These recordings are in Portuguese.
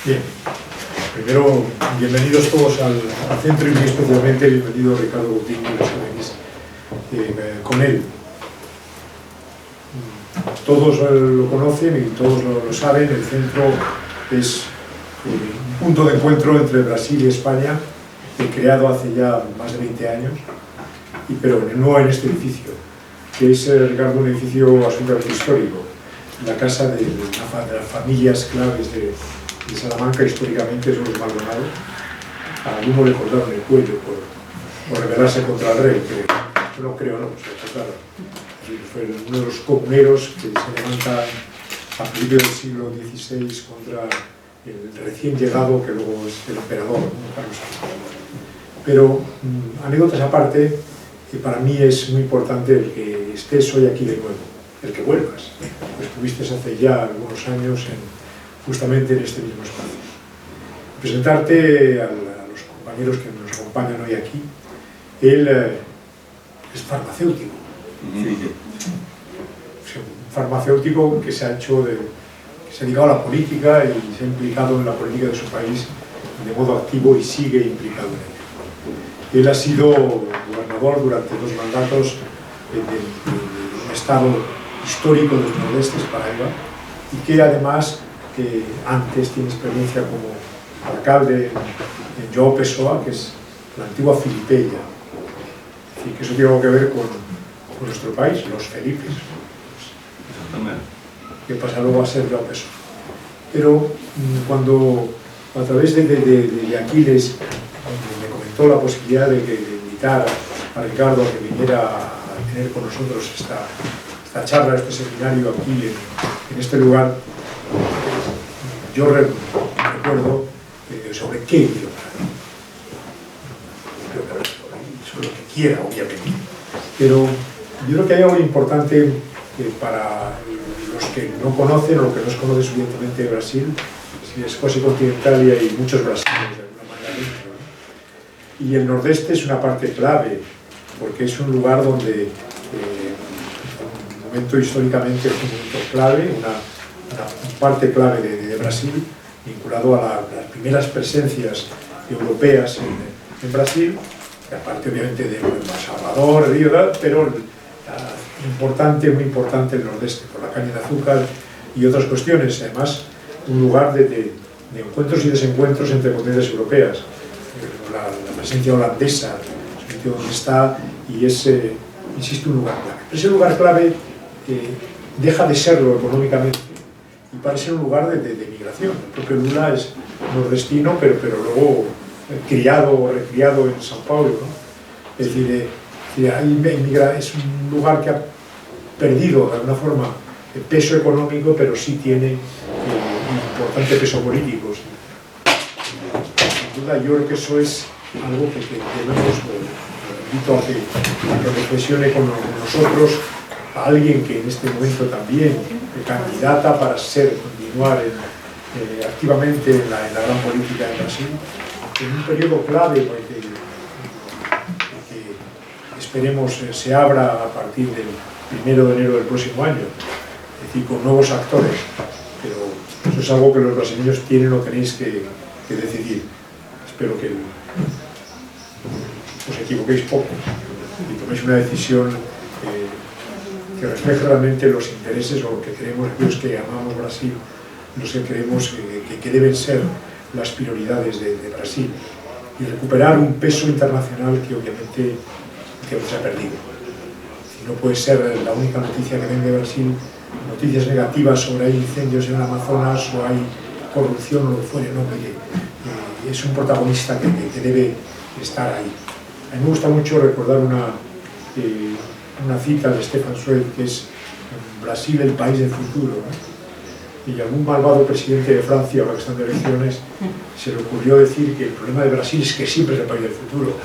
Bien, primero, bienvenidos todos al centro y muy especialmente bienvenido Ricardo Coutinho, los que venís con él. Todos lo conocen y todos lo saben, el centro es un punto de encuentro entre Brasil y España, creado hace ya más de 20 años, pero no en este edificio, que es, Ricardo, un edificio absolutamente histórico, la casa de las familias claves de Salamanca. Históricamente son los Maldonado. A alguno le cortaron el cuello por rebelarse contra el rey, que yo no creo, no, se cortaron. Fue uno de los comuneros que se levanta a principios del siglo XVI contra el recién llegado, que luego es el emperador, ¿no? Carlos II. Pero, anécdotas aparte, para mí es muy importante el que estés hoy aquí de nuevo, el que vuelvas. Pues estuviste hace ya algunos años justamente en este mismo espacio. Presentarte a los compañeros que nos acompañan hoy aquí. Él es farmacéutico. Un farmacéutico que se ha hecho que se ha dedicado a la política y se ha implicado en la política de su país de modo activo y sigue implicado en ella. Él ha sido gobernador durante 2 mandatos de un estado histórico del Nordeste, Paraíba, y que además antes tiene experiencia como alcalde en João Pessoa, que es la antigua Filipeia. Es decir, que eso tiene algo que ver con nuestro país, los Felipes. Que pasa luego a ser João Pessoa. Pero cuando a través de Aquiles me comentó la posibilidad de invitar a Ricardo a que viniera a tener con nosotros esta charla, este seminario aquí en este lugar, yo recuerdo sobre qué quiero hablar. Sobre lo que quiera, obviamente. Pero yo creo que hay algo importante para los que no conocen o los que no se conocen suficientemente de Brasil. Es casi continental y hay muchos brasileños de alguna manera dentro, ¿no? Y el Nordeste es una parte clave, porque es un lugar donde un momento históricamente es un momento clave, una parte clave de Brasil, vinculado a las primeras presencias europeas en Brasil, que aparte obviamente de Salvador, Río, pero muy importante el Nordeste, por la caña de azúcar y otras cuestiones. Además, un lugar de encuentros y desencuentros entre potencias europeas. La presencia holandesa, el sitio donde está, y es, insisto, un lugar clave. Pero ese lugar clave deja de serlo económicamente y parece un lugar de migración. El propio Lula es nordestino, pero luego criado o recriado en São Paulo, ¿no? Es decir, es un lugar que ha perdido de alguna forma el peso económico, pero sí tiene un importante peso político. Sin duda, yo creo que eso es algo que debemos, invito a que reflexione con nosotros, a alguien que en este momento también candidata para continuar activamente en la gran política de Brasil, en un periodo clave que esperemos se abra a partir del 1 de enero del próximo año, es decir, con nuevos actores. Pero eso es algo que los brasileños tienen o tenéis que decidir. Espero que os equivoquéis poco y toméis una decisión que refleje realmente los intereses o lo que creemos, aquellos que amamos Brasil, los que creemos que deben ser las prioridades de Brasil, y recuperar un peso internacional que obviamente se ha perdido. No puede ser la única noticia que venga de Brasil, noticias negativas sobre hay incendios en el Amazonas o hay corrupción o lo que fuere, ¿no? Es un protagonista que debe estar ahí. A mí me gusta mucho recordar una cita de Stefan Zweig, que es Brasil, el país del futuro, ¿no? Y algún malvado presidente de Francia, ahora que están de elecciones, se le ocurrió decir que el problema de Brasil es que siempre es el país del futuro.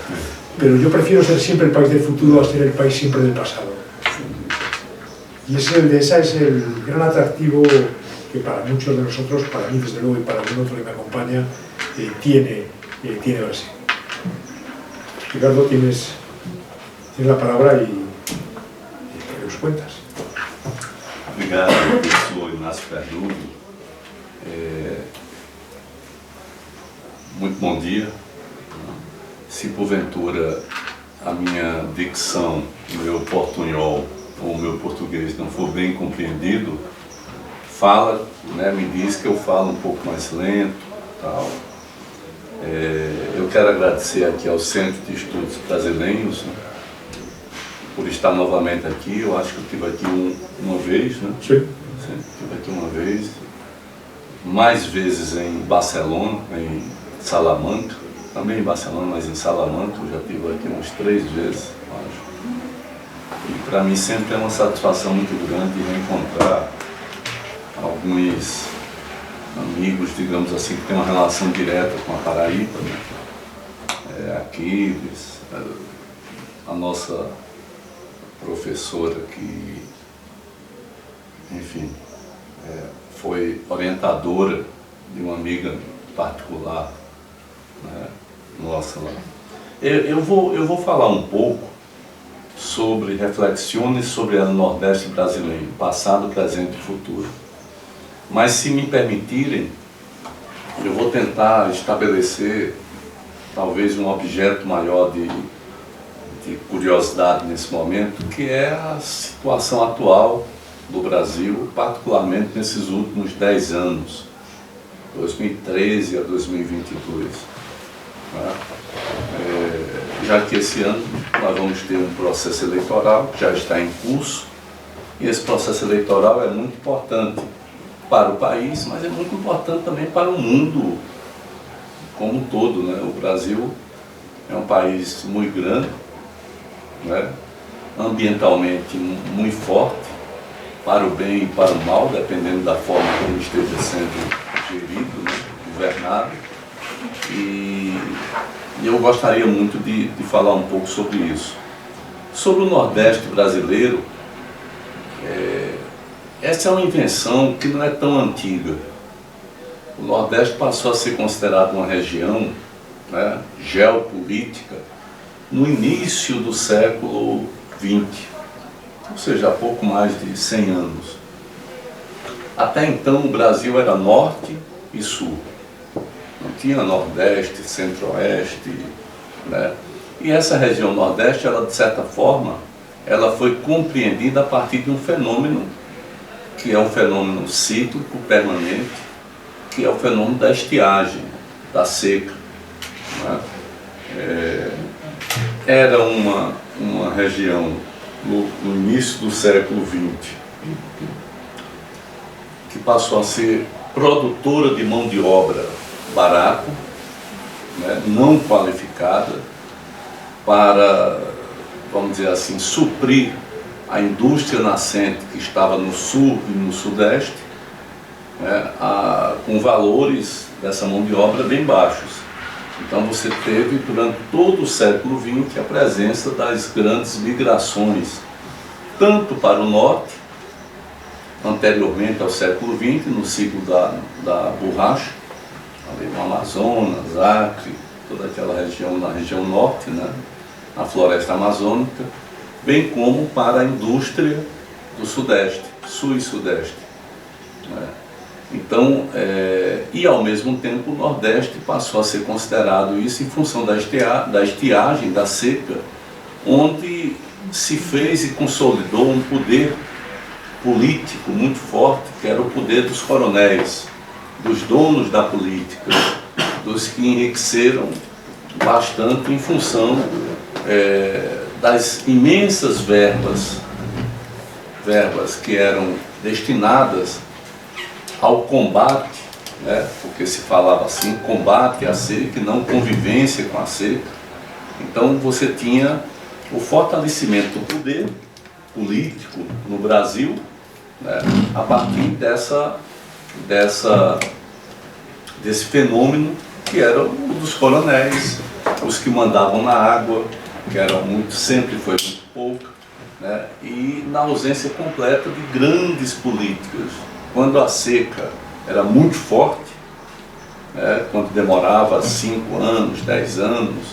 Pero yo prefiero ser siempre el país del futuro a ser el país siempre del pasado. Y ese es el gran atractivo que para muchos de nosotros, para mí desde luego y para algún otro que me acompaña, tiene Brasil. Ricardo, tienes la palabra y que nos cuentas. Obrigado, professor Inácio Perdugo. muito bom dia. Se porventura a minha dicção, o meu portunhol ou o meu português não for bem compreendido, fala, né, me diz que eu falo um pouco mais lento, tal. Eu quero agradecer aqui ao Centro de Estudos Brasileiros, né, por estar novamente aqui. Eu acho que eu estive aqui uma vez, né? Sim. Estive aqui uma vez, mais vezes em Barcelona, em Salamanca, também em Barcelona, mas em Salamanca eu já estive aqui umas 3 vezes, acho. E para mim sempre é uma satisfação muito grande reencontrar alguns amigos, digamos assim, que têm uma relação direta com a Paraíba, né? Aquiles, a nossa professora que, enfim, foi orientadora de uma amiga particular, né, nossa lá. Eu vou falar um pouco sobre reflexões sobre o Nordeste brasileiro, passado, presente e futuro. Mas se me permitirem, eu vou tentar estabelecer talvez um objeto maior de curiosidade nesse momento, que é a situação atual do Brasil, particularmente nesses últimos 10 anos, 2013 a 2022. Né? Já que esse ano nós vamos ter um processo eleitoral que já está em curso, e esse processo eleitoral é muito importante para o país, mas é muito importante também para o mundo como um todo, né? O Brasil é um país muito grande, né? Ambientalmente muito forte, para o bem e para o mal, dependendo da forma como esteja sendo gerido, né? Governado. E eu gostaria muito de falar um pouco sobre isso. Sobre o Nordeste brasileiro, essa é uma invenção que não é tão antiga. O Nordeste passou a ser considerado uma região, né, geopolítica no início do século XX, ou seja, há pouco mais de 100 anos. Até então o Brasil era norte e sul. Não tinha Nordeste, Centro-Oeste, né? E essa região Nordeste, ela de certa forma, ela foi compreendida a partir de um fenômeno que é um fenômeno cíclico, permanente, que é o fenômeno da estiagem, da seca. Né? Era uma região no início do século XX que passou a ser produtora de mão de obra barata, né, não qualificada, para, vamos dizer assim, suprir a indústria nascente que estava no sul e no sudeste, né, com valores dessa mão de obra bem baixos. Então você teve durante todo o século XX a presença das grandes migrações, tanto para o norte, anteriormente ao século XX, no ciclo da borracha, ali no Amazonas, Acre, toda aquela região, na região norte, né, na floresta amazônica, bem como para a indústria do sudeste, sul e sudeste. Né? Então, e ao mesmo tempo o Nordeste passou a ser considerado isso em função da estiagem, da seca, onde se fez e consolidou um poder político muito forte, que era o poder dos coronéis, dos donos da política, dos que enriqueceram bastante em função das imensas verbas que eram destinadas ao combate, né, porque se falava assim, combate à seca e não convivência com a seca. Então você tinha o fortalecimento do poder político no Brasil, né, a partir desse fenômeno que era o dos coronéis, os que mandavam na água, que era sempre foi muito pouca, né, e na ausência completa de grandes políticas. Quando a seca era muito forte, né, quando demorava 5 anos, 10 anos,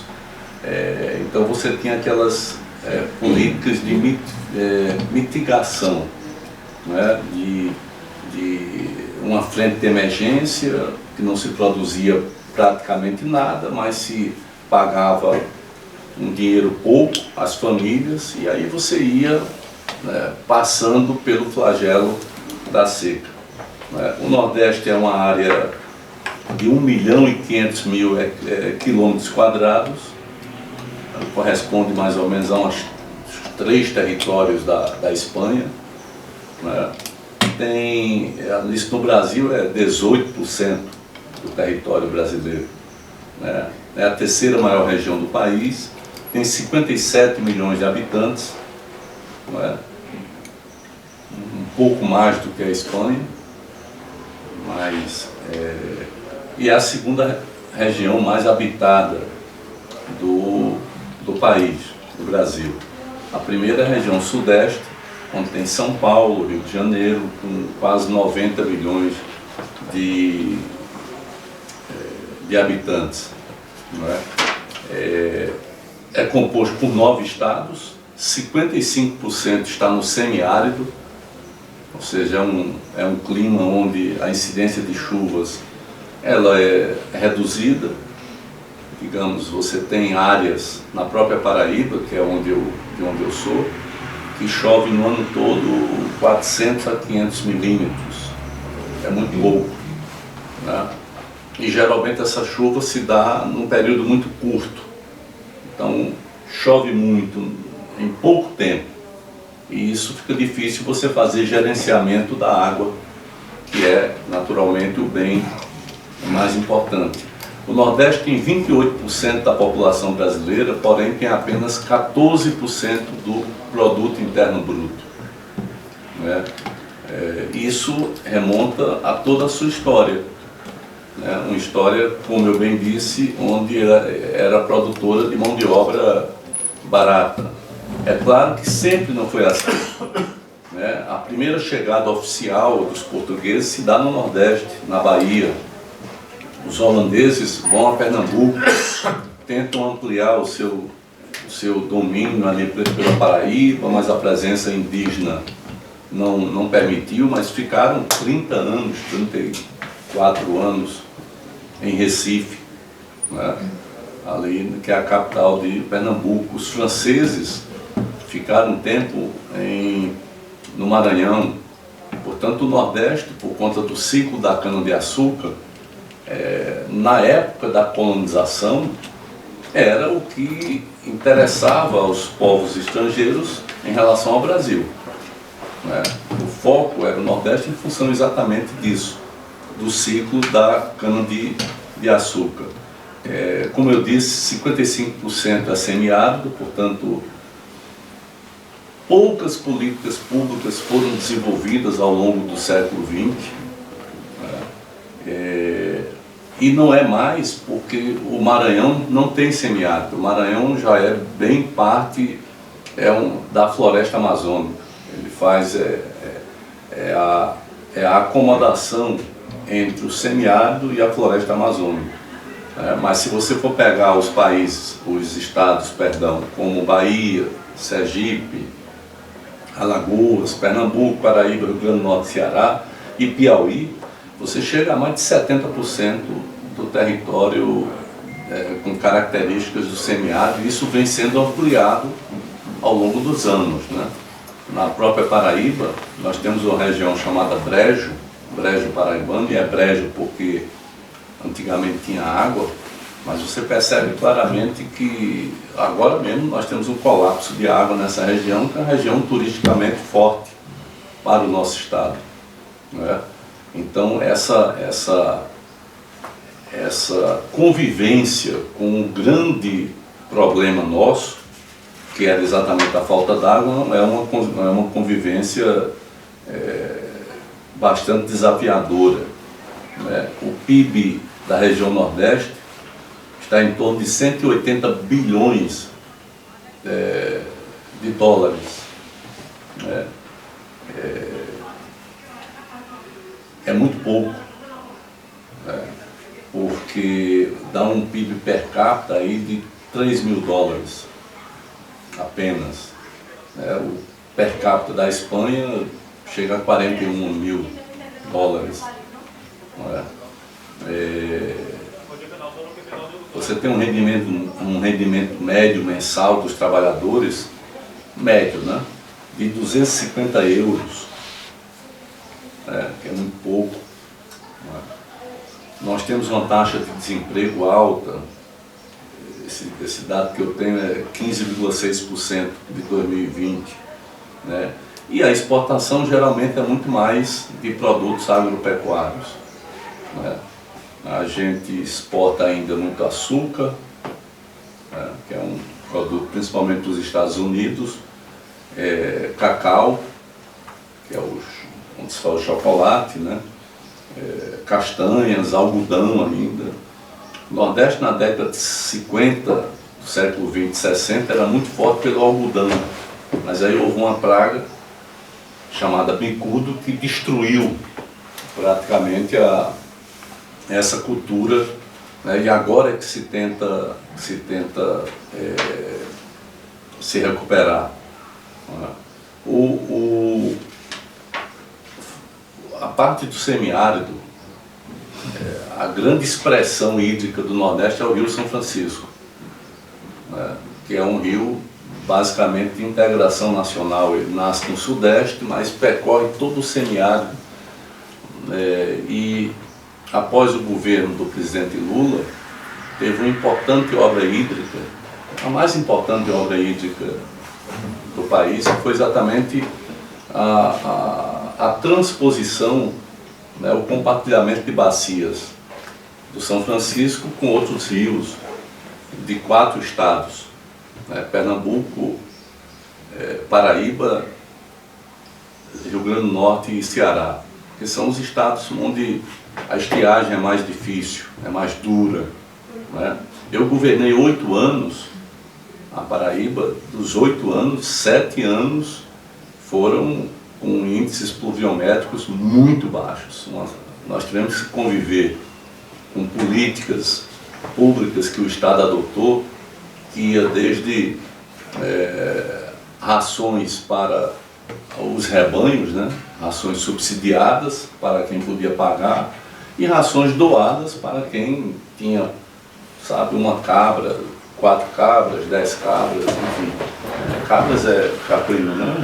então você tinha aquelas políticas de mitigação, né, de uma frente de emergência que não se produzia praticamente nada, mas se pagava um dinheiro pouco às famílias, e aí você ia, né, passando pelo flagelo da seca. O Nordeste é uma área de 1.500.000 quilômetros quadrados, corresponde mais ou menos a uns 3 territórios da Espanha. Isso no Brasil é 18% do território brasileiro. É a terceira maior região do país, tem 57 milhões de habitantes, um pouco mais do que a Espanha, e é a segunda região mais habitada do país, do Brasil. A primeira é a região sudeste, onde tem São Paulo, Rio de Janeiro, com quase 90 milhões de habitantes. É composto por 9 estados, 55% está no semiárido, ou seja, é um clima onde a incidência de chuvas ela é reduzida. Digamos, você tem áreas na própria Paraíba, que é de onde eu sou, que chove no ano todo 400 a 500 milímetros. É muito pouco, né? E geralmente essa chuva se dá num período muito curto. Então chove muito em pouco tempo. E isso fica difícil você fazer gerenciamento da água, que é naturalmente o bem mais importante. O Nordeste tem 28% da população brasileira, porém tem apenas 14% do produto interno bruto. Isso remonta a toda a sua história. Uma história, como eu bem disse, onde era produtora de mão de obra barata. É claro que sempre não foi assim. A primeira chegada oficial dos portugueses se dá no Nordeste, na Bahia. Os holandeses vão a Pernambuco, tentam ampliar o seu domínio ali pela Paraíba, mas a presença indígena não permitiu, mas ficaram 30 anos, 34 anos em Recife, ali que é a capital de Pernambuco. Os franceses ficaram um tempo no Maranhão. Portanto, o Nordeste, por conta do ciclo da cana-de-açúcar, na época da colonização, era o que interessava aos povos estrangeiros em relação ao Brasil. O foco era o Nordeste em função exatamente disso, do ciclo da cana-de-açúcar. Como eu disse, 55% é semiárido, portanto, poucas políticas públicas foram desenvolvidas ao longo do século XX. E não é mais porque o Maranhão não tem semiárido. O Maranhão já é bem parte da floresta amazônica. Ele faz a acomodação entre o semiárido e a floresta amazônica. Mas se você for pegar os estados, como Bahia, Sergipe, Alagoas, Pernambuco, Paraíba, Rio Grande do Norte, Ceará e Piauí, você chega a mais de 70% do território com características do semiárido, e isso vem sendo ampliado ao longo dos anos. Na própria Paraíba, nós temos uma região chamada Brejo Paraibano, e é brejo porque antigamente tinha água, mas você percebe claramente que agora mesmo nós temos um colapso de água nessa região, que é uma região turisticamente forte para o nosso estado. Então essa convivência com um grande problema nosso, que era exatamente a falta d'água, é uma convivência bastante desafiadora. O PIB da região Nordeste está em torno de 180 bilhões de dólares. É muito pouco, porque dá um PIB per capita aí de 3 mil dólares apenas. O per capita da Espanha chega a 41 mil dólares. você tem um rendimento médio mensal dos trabalhadores, médio, né, de 250 euros, que é muito pouco. Né? Nós temos uma taxa de desemprego alta, esse dado que eu tenho é 15,6% de 2020. Né? E a exportação geralmente é muito mais de produtos agropecuários. Né? A gente exporta ainda muito açúcar, né, que é um produto principalmente dos Estados Unidos, cacau, que é onde se fala o chocolate, né, castanhas, algodão ainda. O Nordeste, na década de 50, do século 20, 60, era muito forte pelo algodão, mas aí houve uma praga chamada bicudo que destruiu praticamente essa cultura, né, e agora é que se tenta se recuperar. Né. A parte do semiárido, a grande expressão hídrica do Nordeste é o Rio São Francisco, né, que é um rio basicamente de integração nacional. Ele nasce no Sudeste, mas percorre todo o semiárido, e após o governo do presidente Lula, teve uma importante obra hídrica, a mais importante obra hídrica do país, que foi exatamente a transposição, né, o compartilhamento de bacias do São Francisco com outros rios de 4 estados, né, Pernambuco, Paraíba, Rio Grande do Norte e Ceará, que são os estados onde a estiagem é mais difícil, é mais dura. Né? Eu governei 8 anos a Paraíba. Dos 8 anos, 7 anos foram com índices pluviométricos muito baixos. Nós tivemos que conviver com políticas públicas que o Estado adotou, que ia desde rações para os rebanhos, né? Rações subsidiadas para quem podia pagar, e rações doadas para quem tinha, sabe, uma cabra, 4 cabras, 10 cabras, enfim. Cabras é caprino, né?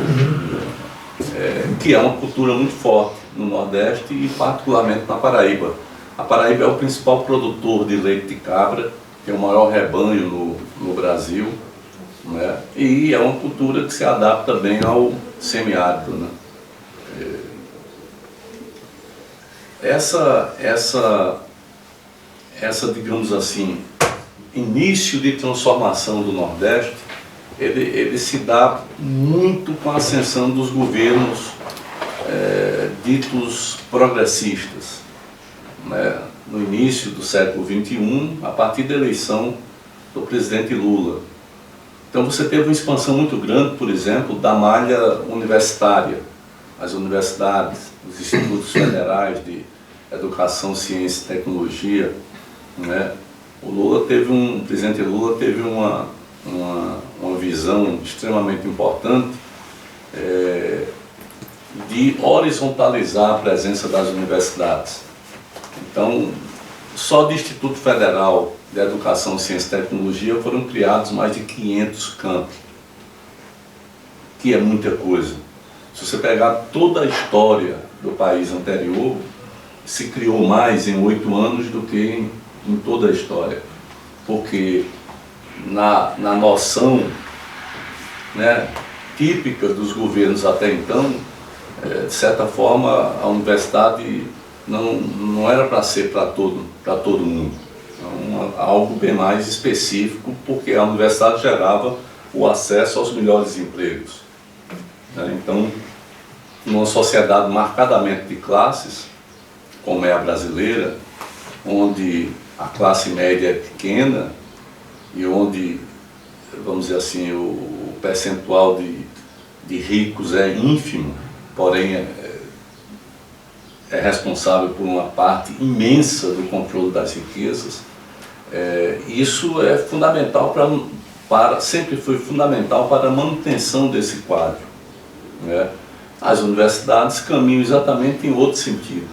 Que é uma cultura muito forte no Nordeste e particularmente na Paraíba. A Paraíba é o principal produtor de leite de cabra, tem o maior rebanho no Brasil, né? E é uma cultura que se adapta bem ao semiárido, né? Essa, digamos assim, início de transformação do Nordeste, ele se dá muito com a ascensão dos governos ditos progressistas, né? No início do século XXI, a partir da eleição do presidente Lula. Então você teve uma expansão muito grande, por exemplo, da malha universitária, as universidades, os institutos federais de educação, ciência e tecnologia, né? O presidente Lula teve uma visão extremamente importante de horizontalizar a presença das universidades. Então, só do Instituto Federal de Educação, Ciência e Tecnologia foram criados mais de 500 campos, que é muita coisa. Se você pegar toda a história do país anterior, se criou mais em 8 anos do que em toda a história, porque na noção, né, típica dos governos até então, de certa forma a universidade não era para ser para todo mundo, algo bem mais específico, porque a universidade gerava o acesso aos melhores empregos, né? Então, numa sociedade marcadamente de classes, como é a brasileira, onde a classe média é pequena e onde, vamos dizer assim, o percentual de ricos é ínfimo, porém é responsável por uma parte imensa do controle das riquezas. Isso é fundamental sempre foi fundamental para a manutenção desse quadro, né? As universidades caminham exatamente em outro sentido,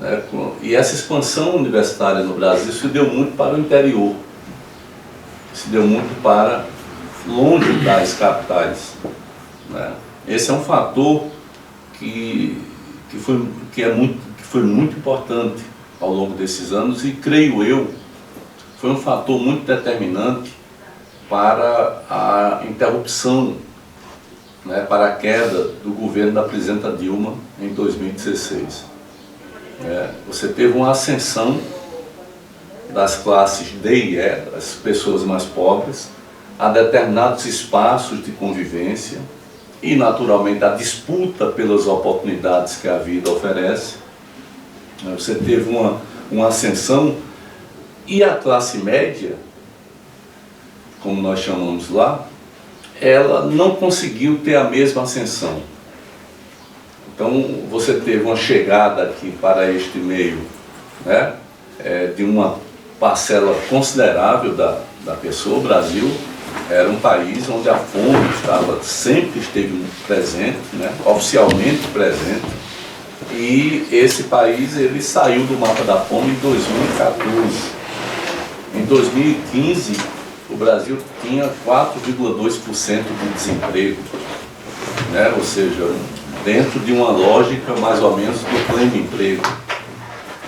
né? E essa expansão universitária no Brasil se deu muito para o interior. se deu muito para longe das capitais, né? Esse é um fator que foi muito importante ao longo desses anos e, creio eu, foi um fator muito determinante para a interrupção, né, para a queda do governo da presidenta Dilma em 2016. Você teve uma ascensão das classes D e E, das pessoas mais pobres, a determinados espaços de convivência e, naturalmente, a disputa pelas oportunidades que a vida oferece. Você teve uma ascensão e a classe média, como nós chamamos lá, ela não conseguiu ter a mesma ascensão. Então, você teve uma chegada aqui para este meio, né, de uma parcela considerável da pessoa. O Brasil era um país onde a fome sempre esteve presente, né, oficialmente presente, e esse país ele saiu do mapa da fome em 2014. Em 2015, o Brasil tinha 4,2% de desemprego, né, ou seja, dentro de uma lógica mais ou menos do pleno emprego,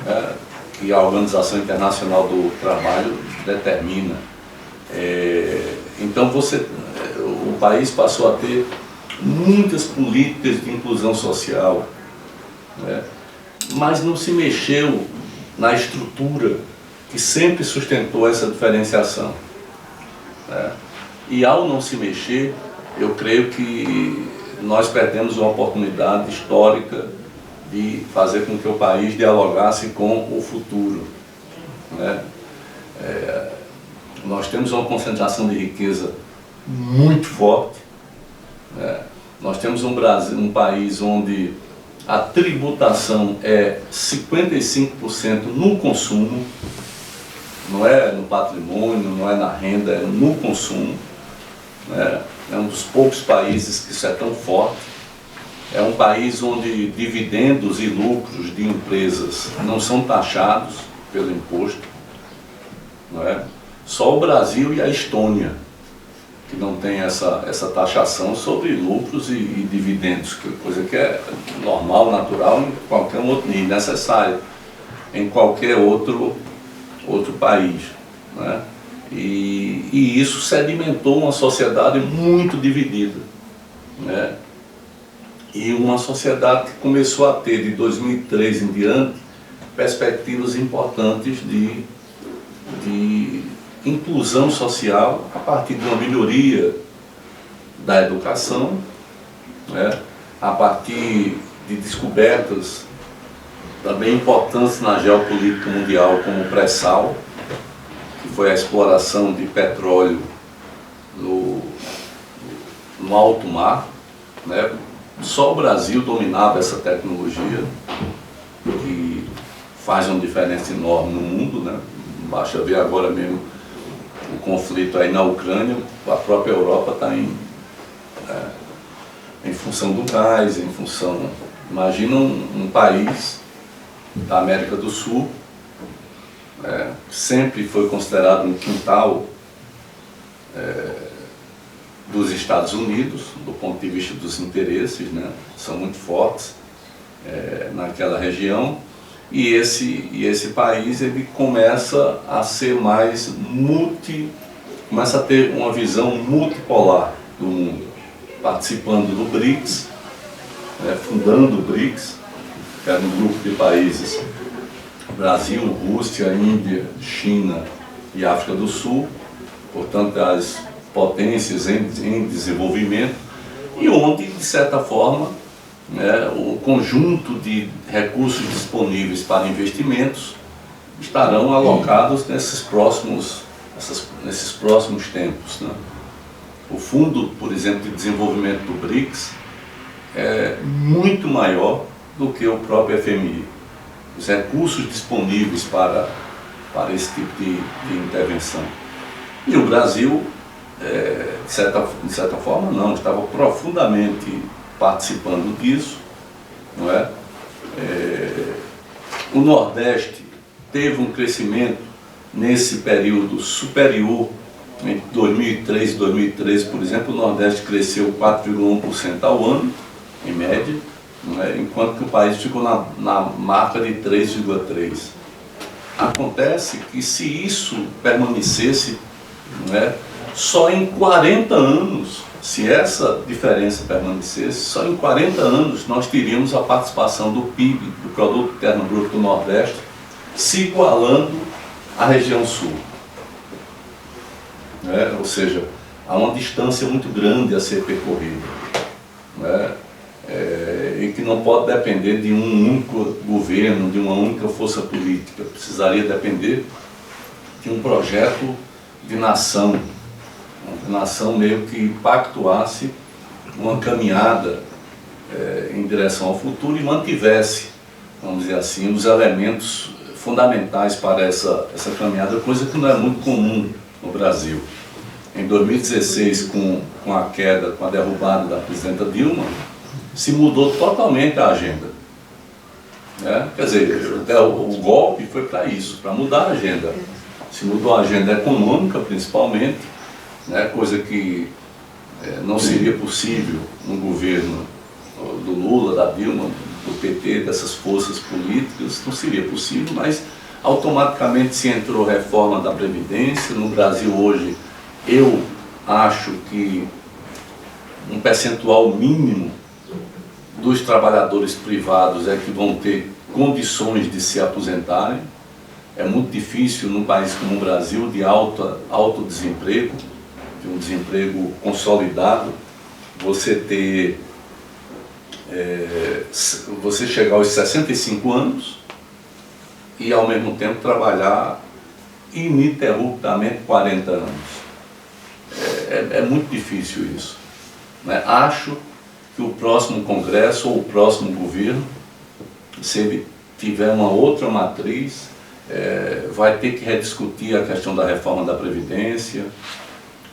né, que a Organização Internacional do Trabalho determina. Então o país passou a ter muitas políticas de inclusão social, né, mas não se mexeu na estrutura que sempre sustentou essa diferenciação, né? E ao não se mexer, eu creio que nós perdemos uma oportunidade histórica de fazer com que o país dialogasse com o futuro, né? Nós temos uma concentração de riqueza muito forte, né? Nós temos um país onde a tributação é 55% no consumo, não é no patrimônio, não é na renda, é no consumo, né? É um dos poucos países que isso é tão forte. É um país onde dividendos e lucros de empresas não são taxados pelo imposto, não é? Só o Brasil e a Estônia que não tem essa taxação sobre lucros e dividendos, coisa que é normal, natural em qualquer outro, e necessário em qualquer outro país, né? E isso sedimentou uma sociedade muito dividida, né? E uma sociedade que começou a ter, de 2003 em diante, perspectivas importantes de inclusão social a partir de uma melhoria da educação, né? A partir de descobertas também importantes na geopolítica mundial, como o pré-sal, que foi a exploração de petróleo no alto mar, né? Só o Brasil dominava essa tecnologia, que faz uma diferença enorme no mundo, né? Basta ver agora mesmo o conflito aí na Ucrânia, a própria Europa está em função do gás, em função... Imagina um país da América do Sul, sempre foi considerado um quintal dos Estados Unidos, do ponto de vista dos interesses, né? São muito fortes naquela região, e esse país ele começa a ser mais começa a ter uma visão multipolar do mundo, participando do BRICS, fundando o BRICS, que era um grupo de países, Brasil, Rússia, Índia, China e África do Sul, portanto as potências em desenvolvimento, e onde, de certa forma, o conjunto de recursos disponíveis para investimentos estarão alocados nesses próximos tempos, né? O fundo, por exemplo, de desenvolvimento do BRICS é muito maior do que o próprio FMI. Os recursos disponíveis para esse tipo de intervenção. E o Brasil, de certa forma, não, estava profundamente participando disso, não é? O Nordeste teve um crescimento nesse período superior Entre 2003 e 2013, por exemplo, o Nordeste cresceu 4,1% ao ano, em média, né, enquanto que o país ficou na marca de 3,3%. Acontece que se isso permanecesse, né, só em 40 anos, se essa diferença permanecesse, só em 40 anos nós teríamos a participação do PIB, do Produto Interno Bruto do Nordeste, se igualando à região Sul. Ou seja, há uma distância muito grande a ser percorrida, né? E que não pode depender de um único governo, de uma única força política. Precisaria depender de um projeto de nação, uma nação meio que pactuasse uma caminhada em direção ao futuro e mantivesse, vamos dizer assim, os elementos fundamentais para essa caminhada, coisa que não é muito comum no Brasil. Em 2016, com a queda, com a derrubada da presidenta Dilma, se mudou totalmente a agenda. Né? Quer dizer, o golpe foi para isso, para mudar a agenda. Se mudou a agenda econômica, principalmente, né? Coisa que não seria possível no governo do Lula, da Dilma, do PT, dessas forças políticas, não seria possível, mas automaticamente se entrou reforma da Previdência. No Brasil hoje, eu acho que um percentual mínimo dos trabalhadores privados é que vão ter condições de se aposentarem. É muito difícil num país como o Brasil, de alto desemprego, de um desemprego consolidado, você chegar aos 65 anos e ao mesmo tempo trabalhar ininterruptamente 40 anos. É muito difícil isso, né? Acho que o próximo Congresso ou o próximo governo, se ele tiver uma outra matriz, vai ter que rediscutir a questão da reforma da Previdência,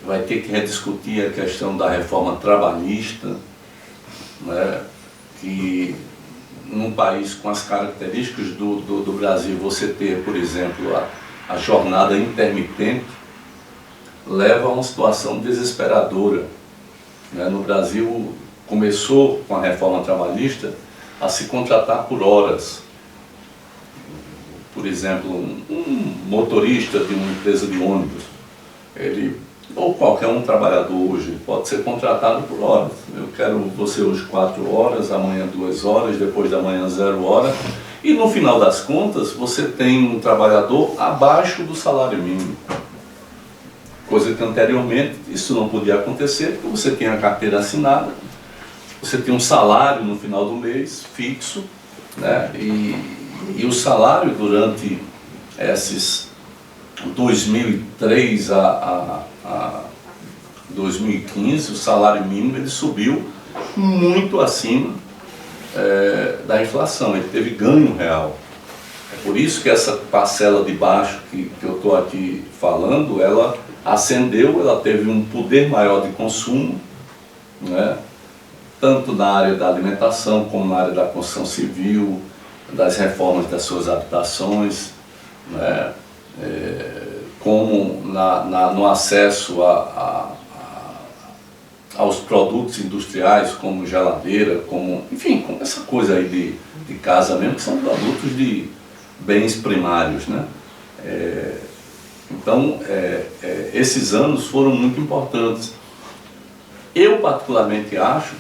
vai ter que rediscutir a questão da reforma trabalhista, né? Que num país com as características do Brasil, você ter, por exemplo, a jornada intermitente, leva a uma situação desesperadora, né? No Brasil, começou com a reforma trabalhista a se contratar por horas. Por exemplo, um motorista de uma empresa de ônibus, ou qualquer um trabalhador hoje, pode ser contratado por horas. Eu quero você hoje 4 horas, amanhã 2 horas, depois da manhã 0 hora. E no final das contas, você tem um trabalhador abaixo do salário mínimo. Coisa que anteriormente isso não podia acontecer, porque você tem a carteira assinada, você tem um salário no final do mês fixo, né? E o salário durante esses 2003 a 2015, o salário mínimo ele subiu muito acima da inflação, ele teve ganho real. É por isso que essa parcela de baixo que eu estou aqui falando, ela ascendeu, ela teve um poder maior de consumo, né? Tanto na área da alimentação, como na área da construção civil, das reformas das suas habitações, né? Como no acesso aos produtos industriais, como geladeira, enfim, como essa coisa aí de casa mesmo, que são produtos de bens primários, né? Então, esses anos foram muito importantes. Eu particularmente acho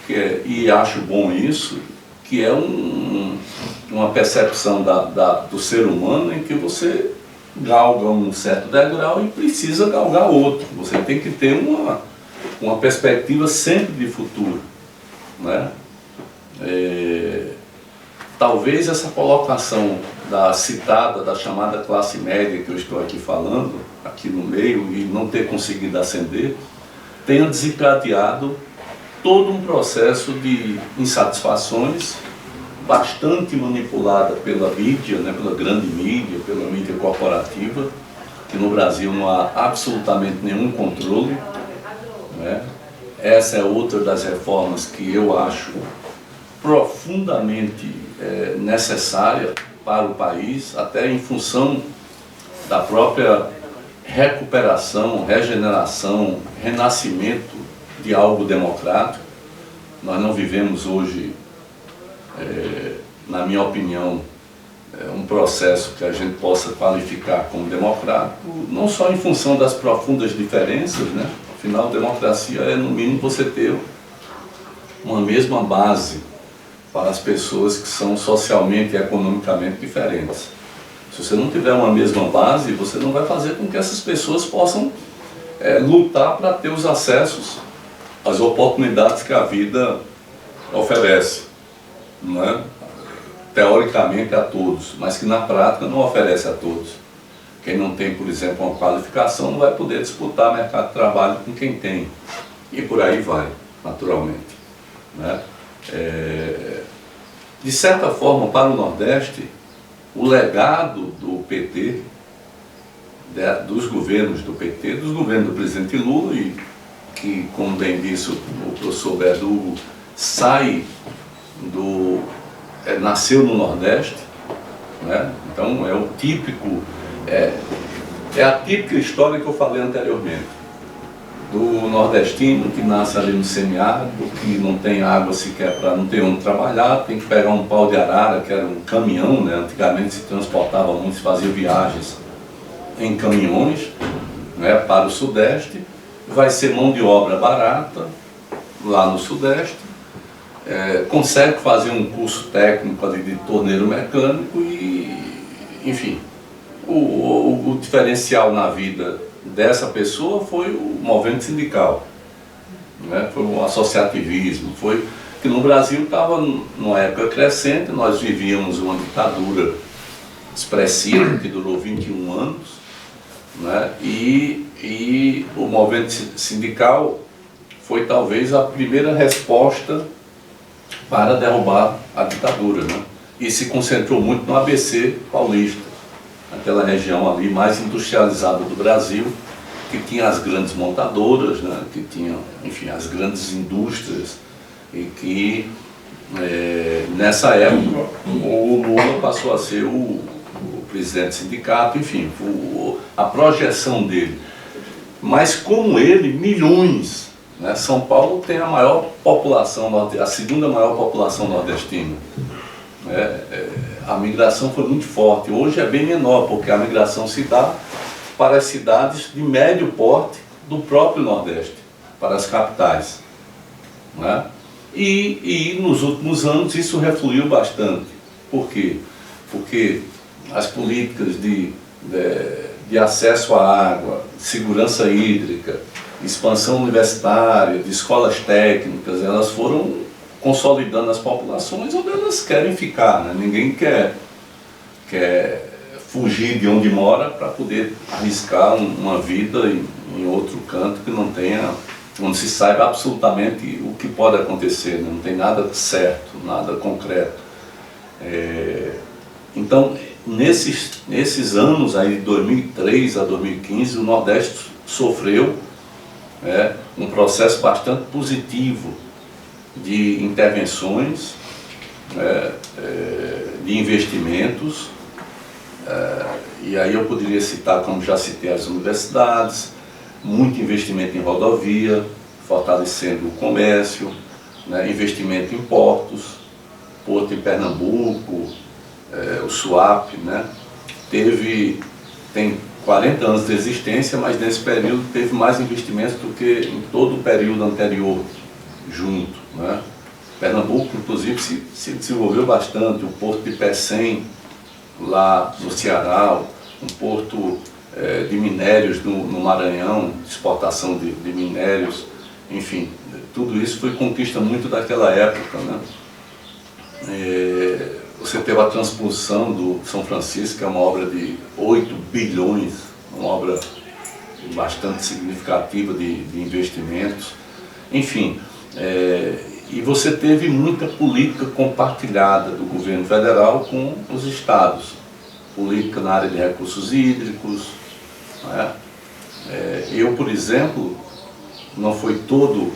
e acho bom isso, que é uma percepção do ser humano em que você galga um certo degrau e precisa galgar outro. Você tem que ter uma perspectiva sempre de futuro, né? Talvez essa colocação da chamada classe média que eu estou aqui falando, aqui no meio, e não ter conseguido ascender, tenha desencadeado todo um processo de insatisfações bastante manipulada pela mídia, né, pela grande mídia, pela mídia corporativa, que no Brasil não há absolutamente nenhum controle, né? Essa é outra das reformas que eu acho profundamente necessária para o país, até em função da própria recuperação, regeneração, renascimento de algo democrático. Nós não vivemos hoje, na minha opinião, um processo que a gente possa qualificar como democrático, não só em função das profundas diferenças, né? Afinal, democracia é, no mínimo, você ter uma mesma base para as pessoas que são socialmente e economicamente diferentes. Se você não tiver uma mesma base, você não vai fazer com que essas pessoas possam lutar para ter os acessos, as oportunidades que a vida oferece, não é? Teoricamente a todos, mas que na prática não oferece a todos. Quem não tem, por exemplo, uma qualificação não vai poder disputar mercado de trabalho com quem tem. E por aí vai, naturalmente, né? De certa forma, para o Nordeste, o legado do PT, dos governos do PT, dos governos do presidente Lula, e que, como bem disse o professor Verdugo, nasceu no Nordeste, né? Então é o típico, é a típica história que eu falei anteriormente, do nordestino que nasce ali no semiárido, que não tem água sequer para não ter onde trabalhar, tem que pegar um pau de arara, que era um caminhão, né? Antigamente se transportava muito, se fazia viagens em caminhões, né, para o Sudeste, vai ser mão de obra barata lá no Sudeste, consegue fazer um curso técnico ali de torneiro mecânico e, enfim, o diferencial na vida dessa pessoa foi o movimento sindical, né? Foi o associativismo, foi que no Brasil estava numa época crescente, nós vivíamos uma ditadura expressiva que durou 21 anos, né? E o movimento sindical foi talvez a primeira resposta para derrubar a ditadura, né? E se concentrou muito no ABC paulista, aquela região ali mais industrializada do Brasil, que tinha as grandes montadoras, né? Que tinha, enfim, as grandes indústrias, e que nessa época o Lula passou a ser o presidente do sindicato, enfim, a projeção dele. Mas como ele, milhões, né? São Paulo tem a maior população, a segunda maior população nordestina. A migração foi muito forte. Hoje é bem menor, porque a migração se dá para as cidades de médio porte do próprio Nordeste, para as capitais, né? E nos últimos anos isso refluiu bastante. Por quê? Porque as políticas de acesso à água, segurança hídrica, expansão universitária, de escolas técnicas, elas foram consolidando as populações onde elas querem ficar, né? Ninguém quer fugir de onde mora para poder arriscar uma vida em outro canto que não tenha, onde se saiba absolutamente o que pode acontecer, né? Não tem nada certo, nada concreto. Então, nesses anos aí de 2003 a 2015, o Nordeste sofreu um processo bastante positivo de intervenções, de investimentos, e aí eu poderia citar, como já citei, as universidades, muito investimento em rodovia, fortalecendo o comércio, né, investimento em portos, Porto em Pernambuco, o SUAP, né, tem 40 anos de existência, mas nesse período teve mais investimentos do que em todo o período anterior junto, né? Pernambuco, inclusive, se desenvolveu bastante, o Porto de Pecém, lá no Ceará, um porto de minérios no Maranhão, exportação de minérios, enfim, tudo isso foi conquista muito daquela época, né? Você teve a transposição do São Francisco, que é uma obra de 8 bilhões, uma obra bastante significativa de investimentos, enfim, e você teve muita política compartilhada do governo federal com os estados, política na área de recursos hídricos, né? Eu, por exemplo, não foi todo,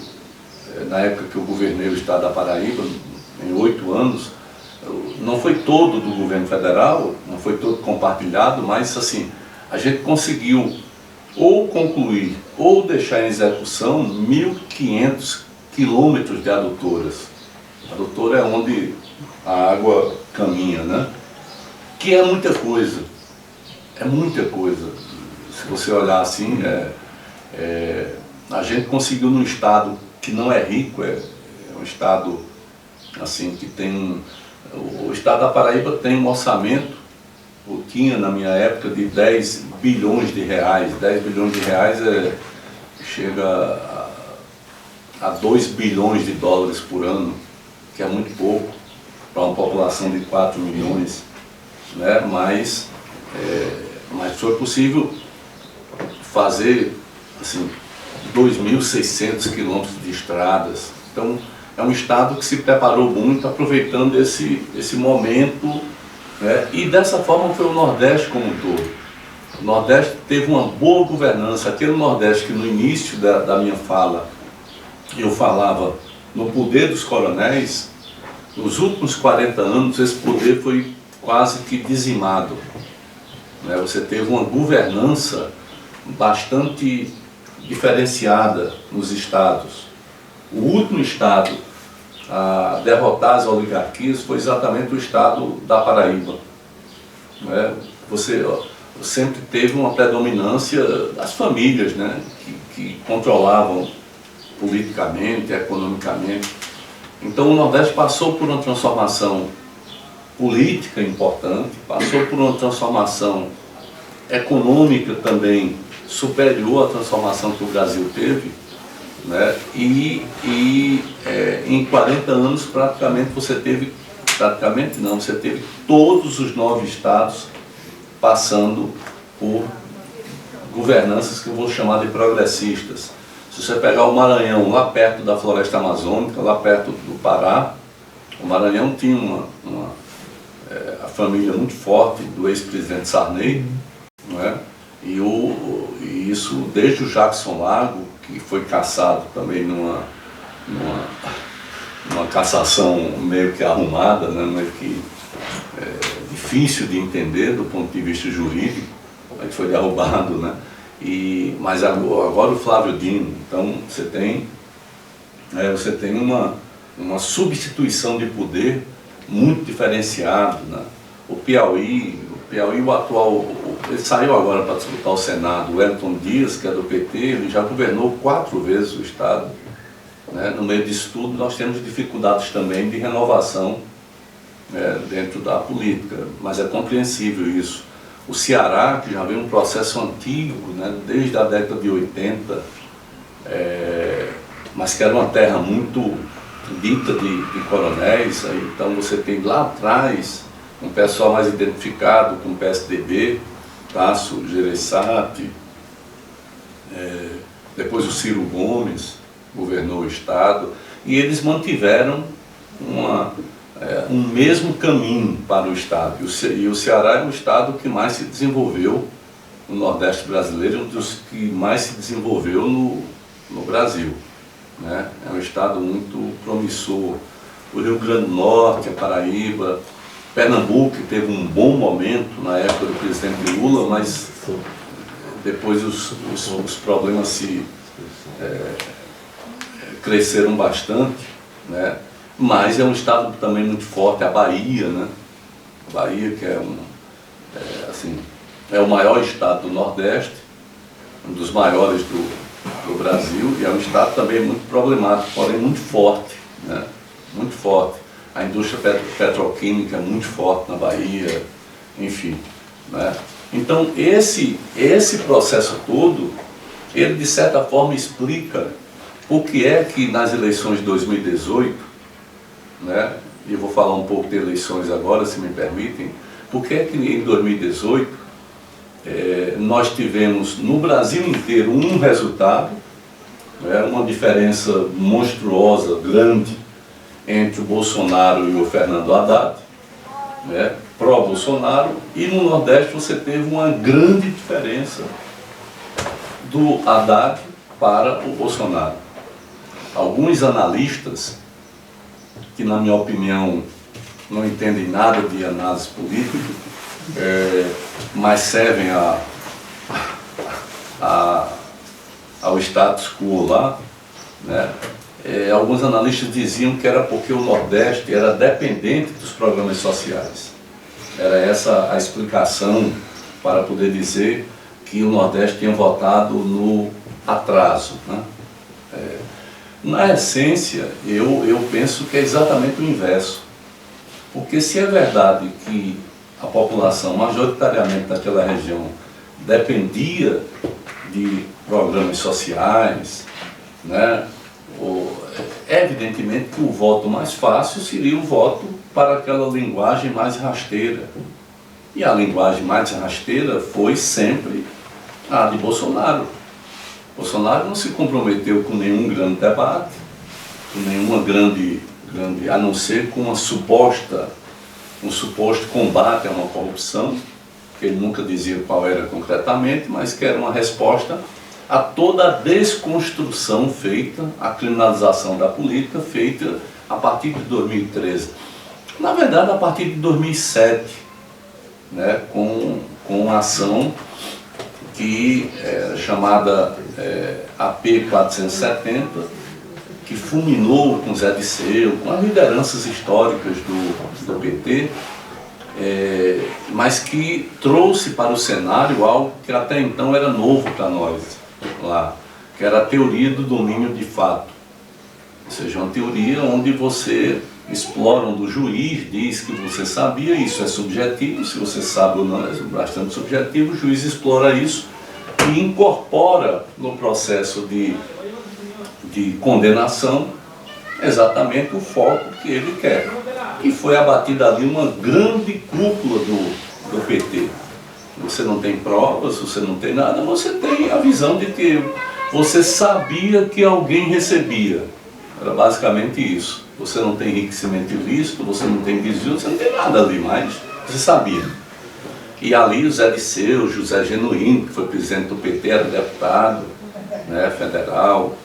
na época que eu governei o estado da Paraíba, em 8 anos, não foi todo do governo federal, não foi todo compartilhado, mas assim, a gente conseguiu ou concluir ou deixar em execução 1.500 quilômetros de adutoras. Adutora é onde a água caminha, né? Que é muita coisa. É muita coisa. Se você olhar assim, a gente conseguiu num estado que não é rico, é um estado assim, que tem... O estado da Paraíba tem um orçamento, ou tinha na minha época, de 10 bilhões de reais. 10 bilhões de reais chega a 2 bilhões de dólares por ano, que é muito pouco para uma população de 4 milhões, né? Mas foi possível fazer assim, 2.600 quilômetros de estradas. Então, é um estado que se preparou muito, aproveitando esse momento, né? E dessa forma foi o Nordeste como um todo. O Nordeste teve uma boa governança. Aquele Nordeste que no início da minha fala eu falava no poder dos coronéis, nos últimos 40 anos esse poder foi quase que dizimado, né? Você teve uma governança bastante diferenciada nos estados. O último estado a derrotar as oligarquias foi exatamente o estado da Paraíba, né? Você sempre teve uma predominância das famílias, né? que controlavam politicamente, economicamente. Então o Nordeste passou por uma transformação política importante, passou por uma transformação econômica também superior à transformação que o Brasil teve, né? E em 40 anos praticamente você teve todos os 9 estados passando por governanças que eu vou chamar de progressistas. Se você pegar o Maranhão, lá perto da floresta amazônica, lá perto do Pará, o Maranhão tinha a família muito forte do ex-presidente Sarney, não é? E isso desde o Jackson Lago, que foi caçado também numa cassação meio que arrumada, né? Meio que difícil de entender do ponto de vista jurídico, aí foi derrubado, né? Mas agora o Flávio Dino, então você tem uma substituição de poder muito diferenciado, né? O Piauí, o atual, ele saiu agora para disputar o Senado, o Wellington Dias, que é do PT, ele já governou 4 vezes o estado, né? No meio disso tudo nós temos dificuldades também de renovação dentro da política, mas é compreensível isso. O Ceará, que já vem um processo antigo, né, desde a década de 80, mas que era uma terra muito dita de coronéis, aí, então você tem lá atrás um pessoal mais identificado com o PSDB, Tasso Gereissati, depois o Ciro Gomes governou o estado, e eles mantiveram um mesmo caminho para o estado. E o Ceará é um estado que mais se desenvolveu no Nordeste brasileiro, um dos que mais se desenvolveu no Brasil, né? É um estado muito promissor. O Rio Grande do Norte, a Paraíba, Pernambuco, que teve um bom momento na época do presidente Lula, mas depois os problemas cresceram bastante, né? Mas é um estado também muito forte, a Bahia, né? A Bahia, que é o maior estado do Nordeste, um dos maiores do Brasil, e é um estado também muito problemático, porém muito forte, né? Muito forte. A indústria petroquímica é muito forte na Bahia, enfim, né? Então esse processo todo, ele de certa forma explica o que é que nas eleições de 2018, né? E eu vou falar um pouco de eleições agora, se me permitem. Por que é que em 2018 nós tivemos no Brasil inteiro um resultado, né? Uma diferença monstruosa, grande, entre o Bolsonaro e o Fernando Haddad, né? Pró-Bolsonaro, e no Nordeste você teve uma grande diferença do Haddad para o Bolsonaro. Alguns analistas, que na minha opinião não entendem nada de análise política, mas servem ao status quo lá, né? Alguns analistas diziam que era porque o Nordeste era dependente dos programas sociais. Era essa a explicação para poder dizer que o Nordeste tinha votado no atraso, né? Na essência, eu penso que é exatamente o inverso. Porque se é verdade que a população majoritariamente daquela região dependia de programas sociais, né? Evidentemente que o voto mais fácil seria o voto para aquela linguagem mais rasteira. E a linguagem mais rasteira foi sempre a de Bolsonaro. Bolsonaro não se comprometeu com nenhum grande debate, com nenhuma grande, a não ser com um suposto combate a uma corrupção, que ele nunca dizia qual era concretamente, mas que era uma resposta a toda a desconstrução feita, a criminalização da política feita a partir de 2013. Na verdade, a partir de 2007, né, com a ação que é chamada AP 470, que fulminou com Zé Disseu, com as lideranças históricas do PT, mas que trouxe para o cenário algo que até então era novo para nós lá, que era a teoria do domínio de fato. Ou seja, uma teoria onde você explora, onde o juiz diz que você sabia, isso é subjetivo, se você sabe ou não é bastante subjetivo, o juiz explora isso e incorpora no processo de condenação exatamente o foco que ele quer. E foi abatida ali uma grande cúpula do PT. Você não tem provas, você não tem nada, você tem a visão de que você sabia que alguém recebia. Era basicamente isso. Você não tem enriquecimento ilícito, você não tem desvio, você não tem nada ali, mas você sabia. E ali o Zé Disseu, o José Genuíno, que foi presidente do PT, era deputado, né, federal.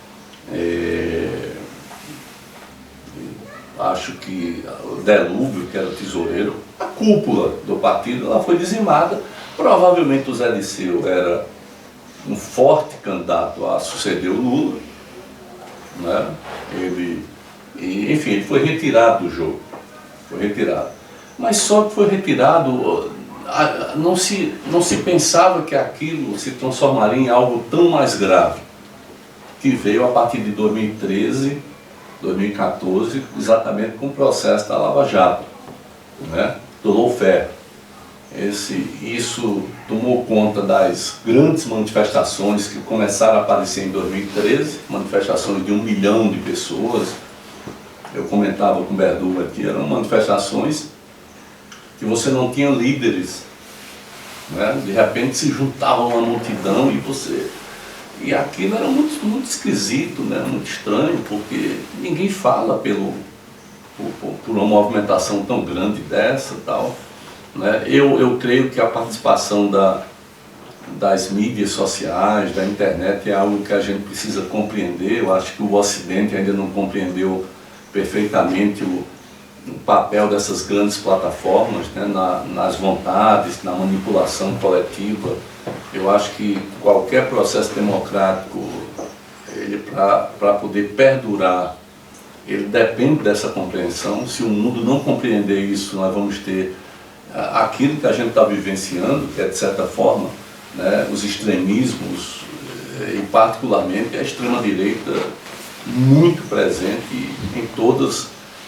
Acho que o Delúbio, que era tesoureiro, a cúpula do partido, ela foi dizimada. Provavelmente o Zé Disseu era um forte candidato a suceder o Lula, né? Enfim, ele foi retirado do jogo, foi retirado. Mas só que foi retirado, não se pensava que aquilo se transformaria em algo tão mais grave, que veio a partir de 2013, 2014, exatamente com o processo da Lava Jato, né? Do lawfare. Isso tomou conta das grandes manifestações que começaram a aparecer em 2013, manifestações de 1 milhão de pessoas. Eu comentava com o Verdugo aqui, eram manifestações que você não tinha líderes, né? De repente se juntava uma multidão e aquilo era muito, muito esquisito, né? Muito estranho, porque ninguém fala por uma movimentação tão grande dessa e tal. Né? Eu creio que a participação das mídias sociais, da internet, é algo que a gente precisa compreender. Eu acho que o Ocidente ainda não compreendeu perfeitamente o papel dessas grandes plataformas, né? Nas vontades, na manipulação coletiva. Eu acho que qualquer processo democrático, para poder perdurar, ele depende dessa compreensão. Se o mundo não compreender isso, nós vamos ter aquilo que a gente está vivenciando, que é, de certa forma, né, os extremismos, e particularmente a extrema-direita, muito presente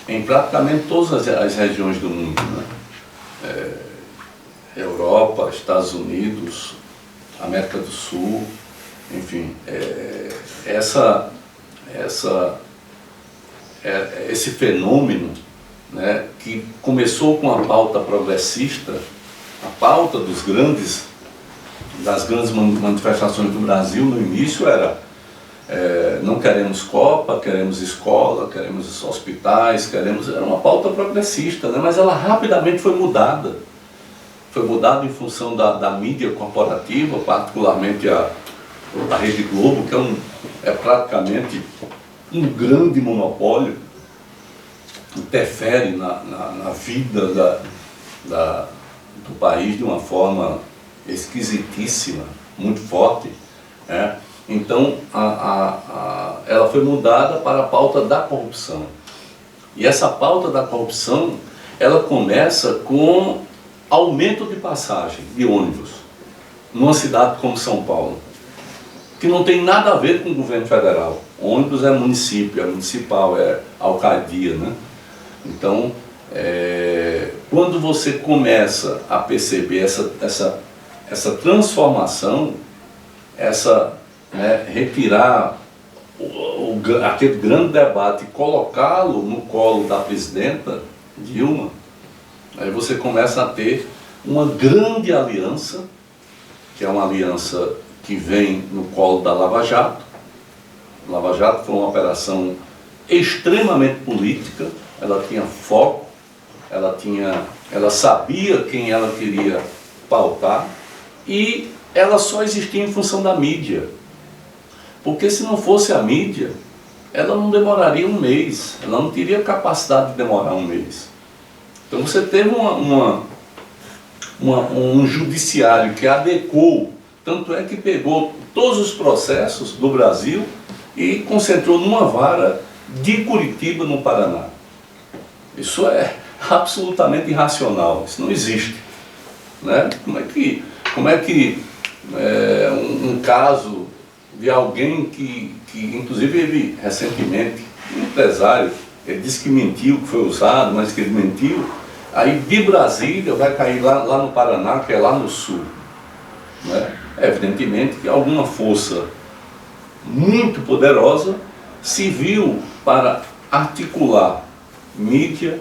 em praticamente todas as regiões do mundo, né? Europa, Estados Unidos, América do Sul, enfim, esse fenômeno, né, que começou com a pauta progressista, a pauta das grandes manifestações do Brasil no início era não queremos Copa, queremos escola, queremos hospitais, era uma pauta progressista, né, mas ela rapidamente foi mudada. Foi mudada em função da mídia corporativa, particularmente a Rede Globo, que é praticamente um grande monopólio, interfere na vida do país de uma forma esquisitíssima, muito forte, né? Então, ela foi mudada para a pauta da corrupção. E essa pauta da corrupção, ela começa com aumento de passagem de ônibus numa cidade como São Paulo, que não tem nada a ver com o governo federal. O ônibus é município, é municipal, é alcaldia, né? Então, quando você começa a perceber essa transformação, retirar aquele grande debate e colocá-lo no colo da presidenta Dilma, aí você começa a ter uma grande aliança, que é uma aliança que vem no colo da Lava Jato. A Lava Jato foi uma operação extremamente política, ela tinha foco, ela sabia quem ela queria pautar, e ela só existia em função da mídia. Porque se não fosse a mídia, ela não demoraria um mês, ela não teria capacidade de demorar um mês. Então você teve um judiciário que adequou, tanto é que pegou todos os processos do Brasil e concentrou numa vara de Curitiba, no Paraná. Isso é absolutamente irracional, isso não existe, né? Como é que um caso de alguém que inclusive ele recentemente, um empresário, ele disse que mentiu, que foi usado, mas que ele mentiu, aí de Brasília vai cair lá no Paraná, que é lá no sul, né? Evidentemente que alguma força muito poderosa se viu para articular mídia,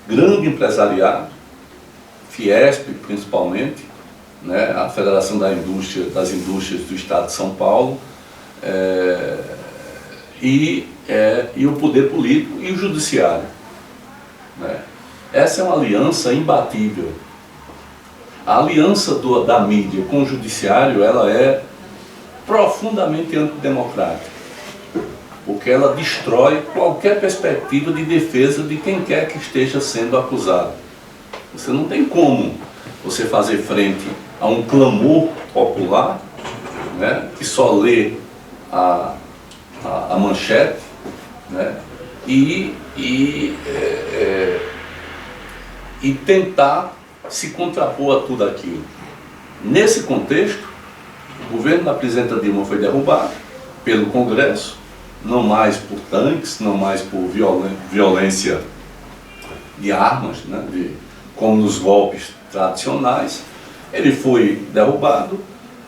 grande empresariado, Fiesp principalmente, né, a Federação das Indústrias do Estado de São Paulo, e o poder político e o judiciário, né? Essa é uma aliança imbatível. A aliança da mídia com o judiciário, ela é profundamente antidemocrática, porque ela destrói qualquer perspectiva de defesa de quem quer que esteja sendo acusado. Você não tem como você fazer frente a um clamor popular, né, que só lê a manchete, né, e tentar se contrapor a tudo aquilo. Nesse contexto, o governo da presidenta Dilma foi derrubado pelo Congresso, não mais por tanques, não mais por violência de armas, né, como nos golpes tradicionais. Ele foi derrubado,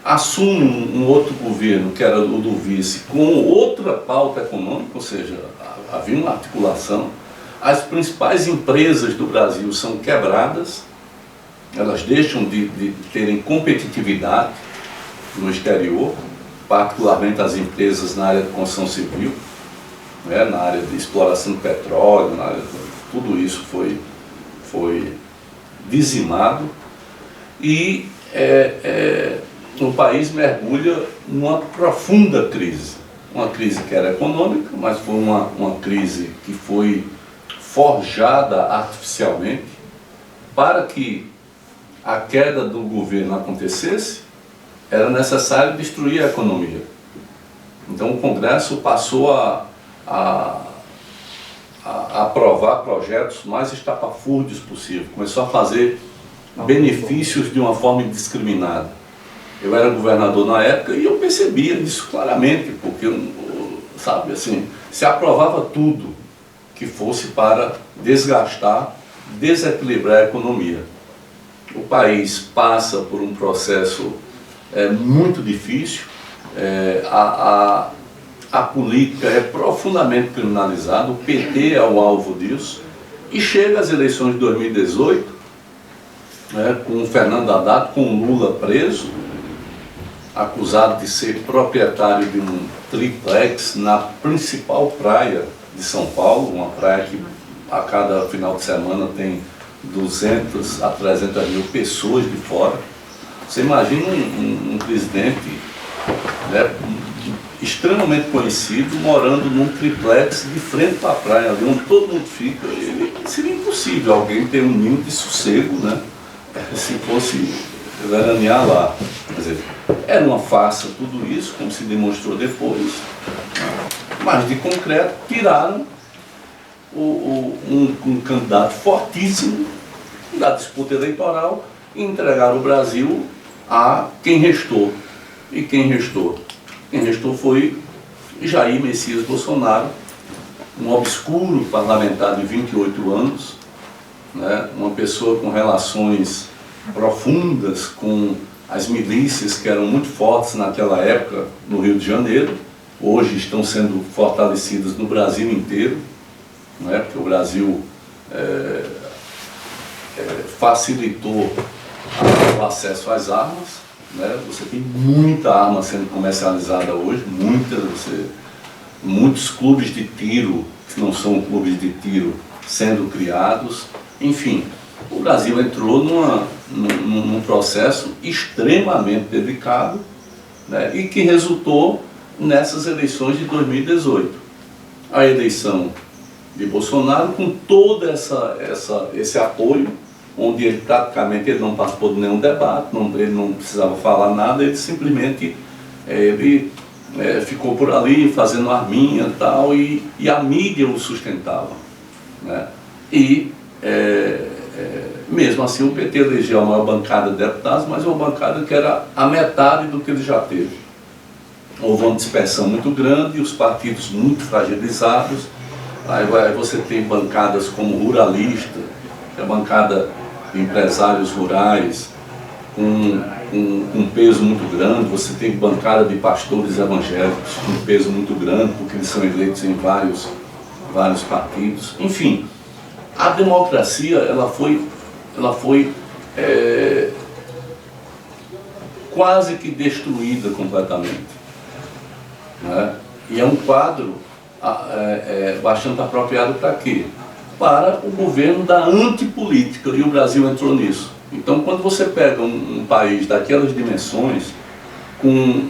assume um outro governo, que era o do vice, com outra pauta econômica, ou seja, havia uma articulação. As principais empresas do Brasil são quebradas, elas deixam de terem competitividade no exterior, particularmente as empresas na área de construção civil, né, na área de exploração de petróleo, tudo isso foi dizimado, e o país mergulha numa profunda crise. Uma crise que era econômica, mas foi uma crise que foi forjada artificialmente para que a queda do governo acontecesse. Era necessário destruir a economia. Então o Congresso passou a aprovar projetos mais estapafúrdios possível, começou a fazer benefícios de uma forma indiscriminada. Eu era governador na época e eu percebia isso claramente, porque, sabe, assim, se aprovava tudo que fosse para desgastar, desequilibrar a economia. O país passa por um processo muito difícil, a política é profundamente criminalizada, o PT é o alvo disso, e chega às eleições de 2018, né, com o Fernando Haddad, com o Lula preso, acusado de ser proprietário de um triplex na principal praia de São Paulo, uma praia que a cada final de semana tem 200 a 300 mil pessoas de fora. Você imagina um presidente, né, extremamente conhecido, morando num triplex de frente para a praia, ali onde todo mundo fica. Seria impossível alguém ter um ninho de sossego, né, se fosse veranear lá. Quer dizer, Era uma farsa tudo isso, como se demonstrou depois, mas de concreto tiraram um candidato fortíssimo da disputa eleitoral e entregaram o Brasil a quem restou. E quem restou? Quem restou foi Jair Messias Bolsonaro, um obscuro parlamentar de 28 anos, né? Uma pessoa com relações profundas com as milícias que eram muito fortes naquela época no Rio de Janeiro, hoje estão sendo fortalecidas no Brasil inteiro, né? Porque o Brasil facilitou o acesso às armas, né? Você tem muita arma sendo comercializada hoje, muitos clubes de tiro, que não são clubes de tiro, sendo criados. Enfim, o Brasil entrou num processo extremamente delicado, né? E que resultou nessas eleições de 2018. A eleição de Bolsonaro, com todo esse apoio, onde ele praticamente não participou de nenhum debate, ele não precisava falar nada, ele simplesmente ficou por ali fazendo arminha e tal, e a mídia o sustentava, né? E mesmo assim o PT elegeu a maior bancada de deputados, mas uma bancada que era a metade do que ele já teve. Houve uma dispersão muito grande, os partidos muito fragilizados. Aí você tem bancadas como Ruralista, que é a bancada de empresários rurais, com um peso muito grande. Você tem bancada de pastores evangélicos com um peso muito grande, porque eles são eleitos em vários partidos. Enfim, a democracia ela foi quase que destruída completamente, né? E é um quadro bastante apropriado para quê? Para o governo da antipolítica, e o Brasil entrou nisso. Então, quando você pega um país daquelas dimensões, com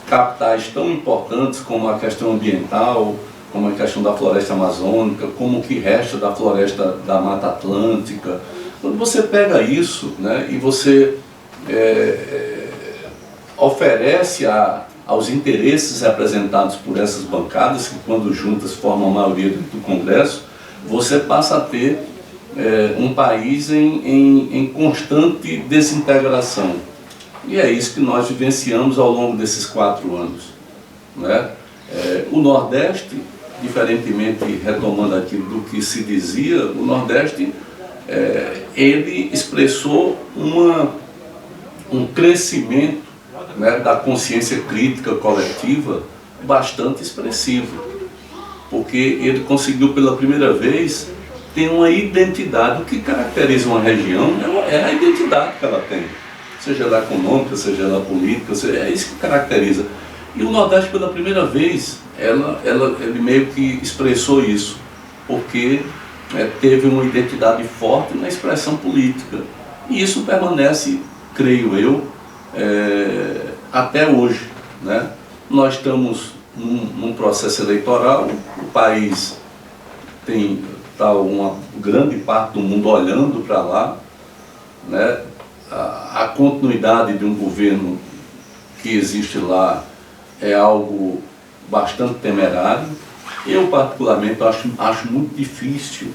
capitais tão importantes como a questão ambiental, como a questão da floresta amazônica, como o que resta da floresta da Mata Atlântica, quando você pega isso, né, e você oferece aos interesses representados por essas bancadas, que quando juntas formam a maioria do Congresso, você passa a ter um país em constante desintegração. E é isso que nós vivenciamos ao longo desses 4 anos, né? O Nordeste, diferentemente, retomando aquilo do que se dizia, o Nordeste, ele expressou um crescimento, né, da consciência crítica coletiva bastante expressivo, porque ele conseguiu pela primeira vez ter uma identidade. O que caracteriza uma região é a identidade que ela tem, seja ela econômica, seja ela política, é isso que caracteriza. E o Nordeste, pela primeira vez, ele meio que expressou isso, porque teve uma identidade forte na expressão política. E isso permanece, creio eu, até hoje, né? Nós estamos num processo eleitoral, o país está uma grande parte do mundo olhando para lá, né? A continuidade de um governo que existe lá é algo bastante temerário. Eu, particularmente, acho muito difícil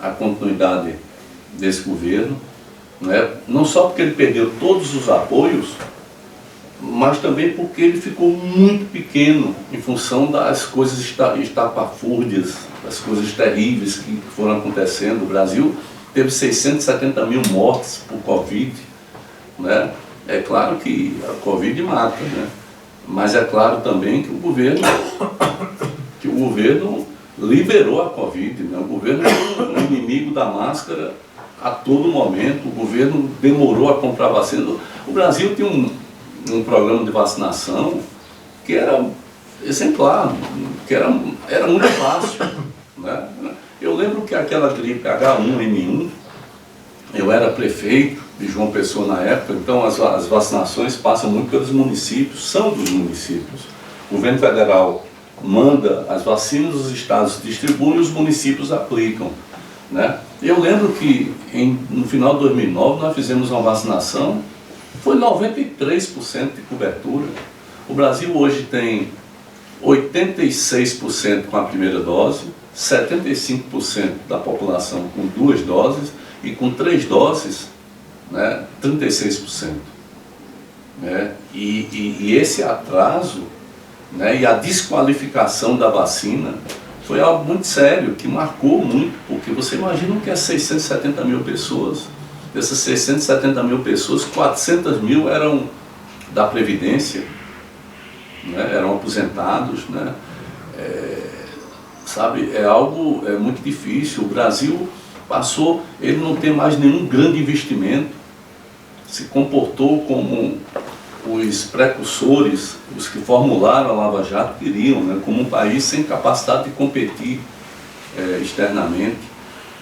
a continuidade desse governo, né? Não só porque ele perdeu todos os apoios, mas também porque ele ficou muito pequeno em função das coisas estapafúrdias, das coisas terríveis que foram acontecendo. O Brasil teve 670 mil mortes por Covid, né? É claro que a Covid mata, né? Mas é claro também que o governo liberou a Covid, né? O governo é um inimigo da máscara a todo momento. O governo demorou a comprar vacina. O Brasil tinha um programa de vacinação que era exemplar, que era muito fácil, né? Eu lembro que aquela gripe H1N1, eu era prefeito de João Pessoa na época, então as vacinações passam muito pelos municípios, são dos municípios. O governo federal manda as vacinas, os estados distribuem e os municípios aplicam, né? Eu lembro que no final de 2009 nós fizemos uma vacinação foi 93% de cobertura. O Brasil hoje tem 86% com a primeira dose, 75% da população com 2 doses e com 3 doses, né, 36%. Né? E esse atraso, né, e a desqualificação da vacina foi algo muito sério, que marcou muito, porque você imagina que é 670 mil pessoas. Dessas 670 mil pessoas, 400 mil eram da Previdência, né, eram aposentados, né? Sabe, é algo muito difícil. O Brasil passou, ele não tem mais nenhum grande investimento, se comportou como os precursores, os que formularam a Lava Jato queriam, né, como um país sem capacidade de competir externamente,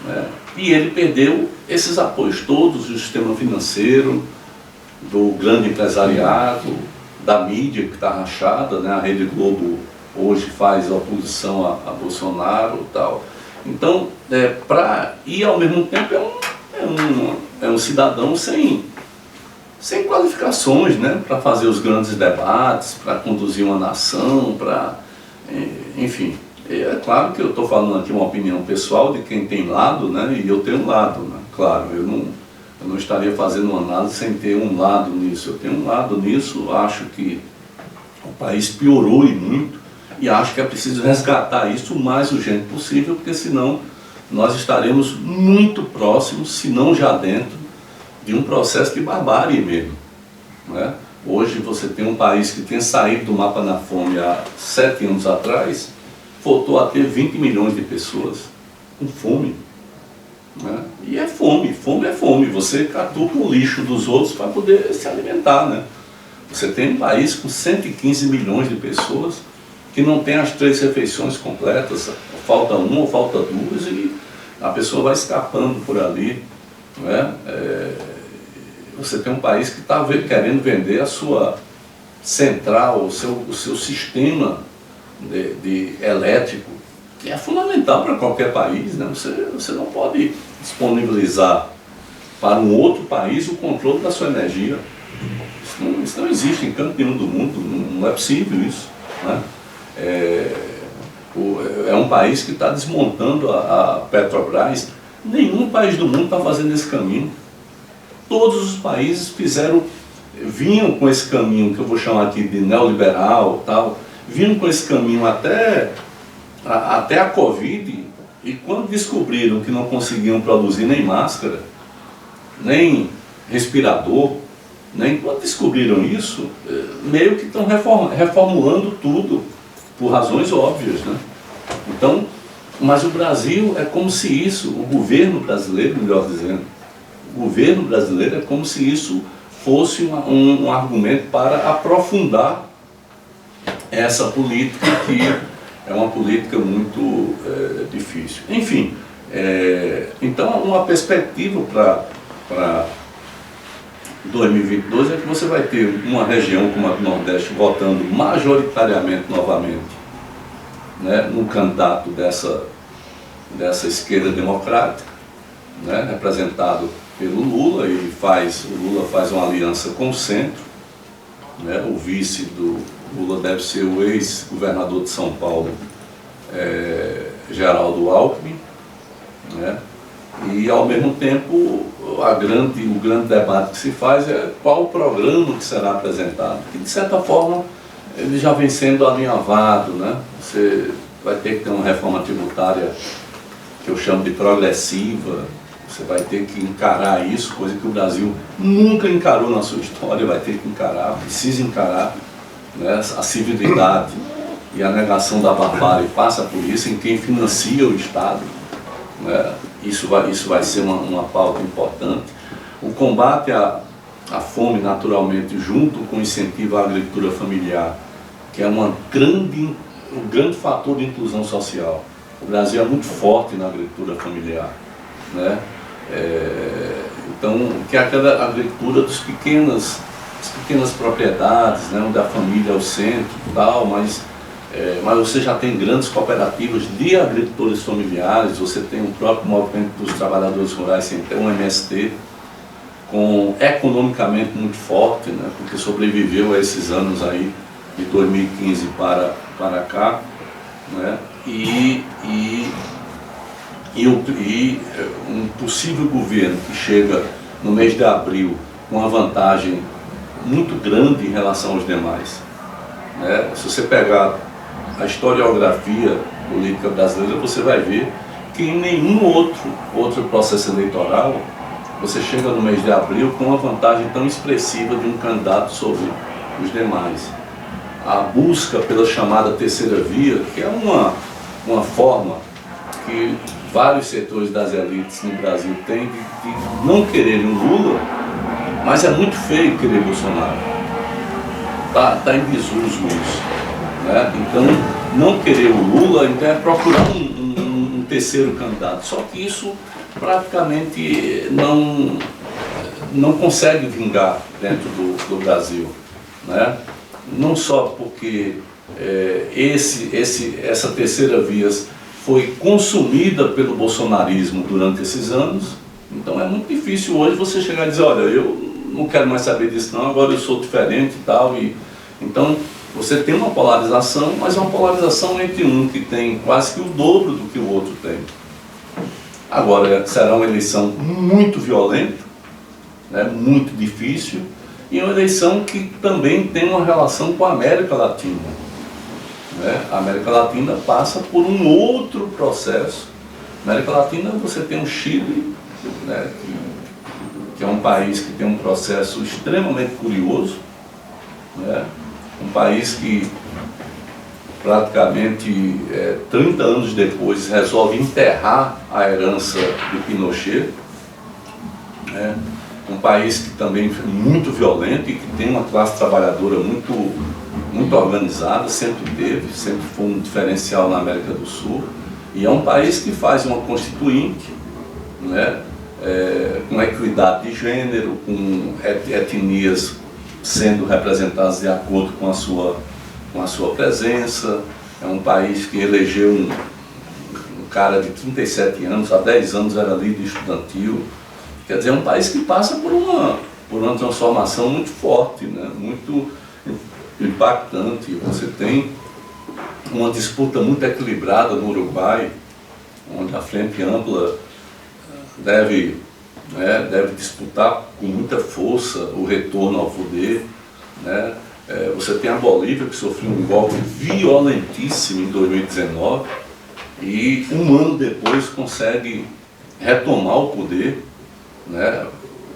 né? E ele perdeu esses apoios todos do sistema financeiro, do grande empresariado, da mídia que está rachada, né? A Rede Globo hoje faz oposição a Bolsonaro e tal. Então, e ao mesmo tempo é um cidadão sem qualificações, né? Para fazer os grandes debates, para conduzir uma nação, enfim. É claro que eu estou falando aqui uma opinião pessoal de quem tem lado, né? E eu tenho um lado, né? Claro, eu não estaria fazendo uma análise sem ter um lado nisso. Eu tenho um lado nisso, acho que o país piorou e muito, e acho que é preciso resgatar isso o mais urgente possível, porque senão nós estaremos muito próximos, se não já dentro, de um processo de barbárie mesmo, né? Hoje você tem um país que tinha saído do mapa da fome há 7 anos atrás, voltou a ter 20 milhões de pessoas com fome, né? E é fome, fome é fome, você catuca o lixo dos outros para poder se alimentar, né? Você tem um país com 115 milhões de pessoas que não tem as 3 refeições completas, falta uma ou falta 2 e a pessoa vai escapando por ali, né? Você tem um país que está querendo vender a sua central, o seu sistema de elétrico, que é fundamental para qualquer país, né? Você não pode disponibilizar para um outro país o controle da sua energia. Isso não existe em canto nenhum do mundo, não é possível isso, né? É um país que está desmontando a Petrobras. Nenhum país do mundo está fazendo esse caminho. Todos os países vinham com esse caminho, que eu vou chamar aqui de neoliberal, tal, vinham com esse caminho até a Covid, e quando descobriram que não conseguiam produzir nem máscara, nem respirador, quando descobriram isso, meio que estão reformulando tudo, por razões óbvias, né? Então, mas o Brasil é como se isso, o governo brasileiro, melhor dizendo, o governo brasileiro é como se isso fosse um argumento para aprofundar essa política, que é uma política muito difícil. Enfim, então uma perspectiva para 2022 é que você vai ter uma região como a do Nordeste votando majoritariamente novamente, né, no candidato dessa esquerda democrática, né, representado pelo Lula, e o Lula faz uma aliança com o centro, né, o vice do Lula deve ser o ex-governador de São Paulo, Geraldo Alckmin, né, e ao mesmo tempo o grande debate que se faz é qual o programa que será apresentado, que de certa forma ele já vem sendo alinhavado, né? Você vai ter que ter uma reforma tributária que eu chamo de progressiva, você vai ter que encarar isso, coisa que o Brasil nunca encarou na sua história, vai ter que encarar, precisa encarar, né? A civilidade e a negação da barbárie passa por isso, em quem financia o Estado, né? Isso vai ser uma pauta importante. O combate à fome, naturalmente, junto com o incentivo à agricultura familiar, que é um grande fator de inclusão social. O Brasil é muito forte na agricultura familiar, né? Então, que é aquela agricultura das pequenas propriedades, né, onde a família é o centro e tal, mas você já tem grandes cooperativas de agricultores familiares, você tem o próprio movimento dos trabalhadores rurais, sem ter um MST, economicamente muito forte, né, porque sobreviveu a esses anos aí de 2015 para cá, né, e um possível governo que chega no mês de abril com uma vantagem muito grande em relação aos demais, né? Se você pegar a historiografia política brasileira, você vai ver que em nenhum outro processo eleitoral você chega no mês de abril com uma vantagem tão expressiva de um candidato sobre os demais. A busca pela chamada terceira via, que é uma forma que vários setores das elites no Brasil têm de não quererem um Lula, mas é muito feio querer Bolsonaro. Tá em desuso isso, né? Então, não querer o Lula, então é procurar um terceiro candidato. Só que isso praticamente não consegue vingar dentro do Brasil, né? Não só porque essa terceira via foi consumida pelo bolsonarismo durante esses anos, então é muito difícil hoje você chegar e dizer, olha, eu não quero mais saber disso não, agora eu sou diferente e tal. Então você tem uma polarização, mas é uma polarização entre um que tem quase que o dobro do que o outro tem. Agora, será uma eleição muito violenta, né, muito difícil, e uma eleição que também tem uma relação com a América Latina, né? A América Latina passa por um outro processo. Na América Latina você tem o Chile, né, que é um país que tem um processo extremamente curioso, né? Um país que praticamente 30 anos depois resolve enterrar a herança de Pinochet, né? Um país que também é muito violento e que tem uma classe trabalhadora muito organizada, sempre foi um diferencial na América do Sul, e é um país que faz uma constituinte, né, com equidade de gênero, com etnias sendo representadas de acordo com a sua presença. É um país que elegeu um cara de 37 anos, há 10 anos era líder estudantil. Quer dizer, é um país que passa por uma transformação muito forte, né, muito impactante. Você tem uma disputa muito equilibrada no Uruguai, onde a Frente Ampla deve disputar com muita força o retorno ao poder, né? Você tem a Bolívia, que sofreu um golpe violentíssimo em 2019 e um ano depois consegue retomar o poder, né?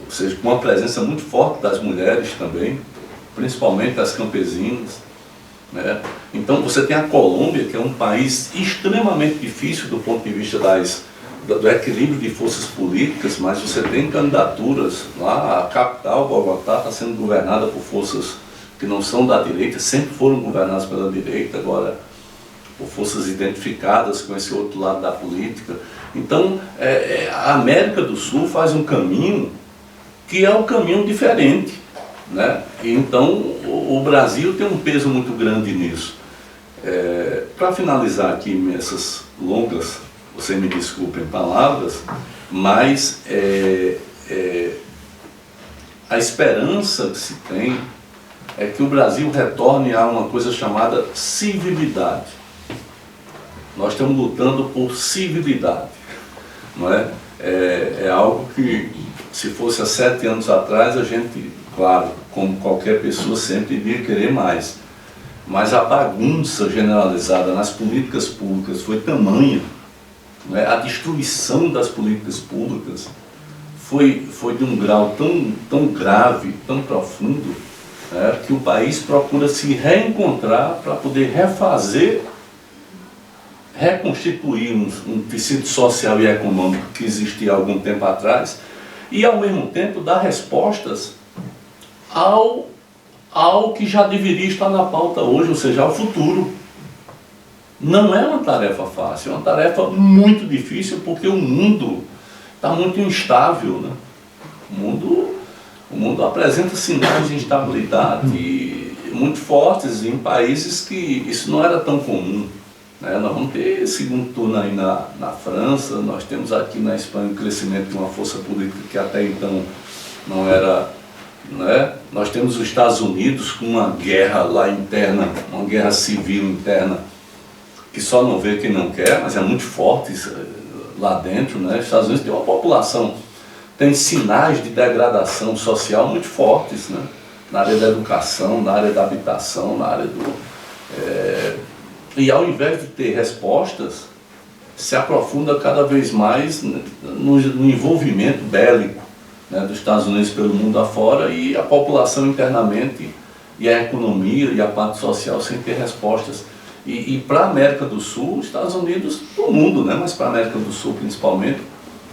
Ou seja, com uma presença muito forte das mulheres também, principalmente das campesinas, né? Então você tem a Colômbia, que é um país extremamente difícil do ponto de vista do equilíbrio de forças políticas, mas você tem candidaturas lá. A capital, Bogotá, está sendo governada por forças que não são da direita, sempre foram governadas pela direita, agora por forças identificadas com esse outro lado da política. Então a América do Sul faz um caminho que é um caminho diferente, né? E então o Brasil tem um peso muito grande nisso. Para finalizar aqui essas longas, você me desculpem palavras, mas a esperança que se tem é que o Brasil retorne a uma coisa chamada civilidade. Nós estamos lutando por civilidade, não é? É algo que, se fosse há 7 anos atrás, a gente, claro, como qualquer pessoa, sempre iria querer mais. Mas a bagunça generalizada nas políticas públicas foi tamanha, não é? A destruição das políticas públicas foi de um grau tão grave, tão profundo, que o país procura se reencontrar para poder reconstituir um tecido social e econômico que existia há algum tempo atrás, e ao mesmo tempo dar respostas ao que já deveria estar na pauta hoje, ou seja, ao futuro. Não é uma tarefa fácil, é uma tarefa muito difícil, porque o mundo está muito instável, né? O mundo apresenta sinais de instabilidade muito fortes em países que isso não era tão comum, né? Nós vamos ter segundo turno aí na França, nós temos aqui na Espanha um crescimento de uma força política que até então não era, né? Nós temos os Estados Unidos com uma guerra lá interna, uma guerra civil interna, que só não vê quem não quer, mas é muito forte lá dentro, né? Os Estados Unidos tem uma população, tem sinais de degradação social muito fortes, né? Na área da educação, na área da habitação, na área do... E ao invés de ter respostas, se aprofunda cada vez mais no envolvimento bélico, né, dos Estados Unidos pelo mundo afora, e a população internamente, e a economia e a parte social sem ter respostas. E para a América do Sul, os Estados Unidos, para o mundo, né, mas para a América do Sul principalmente,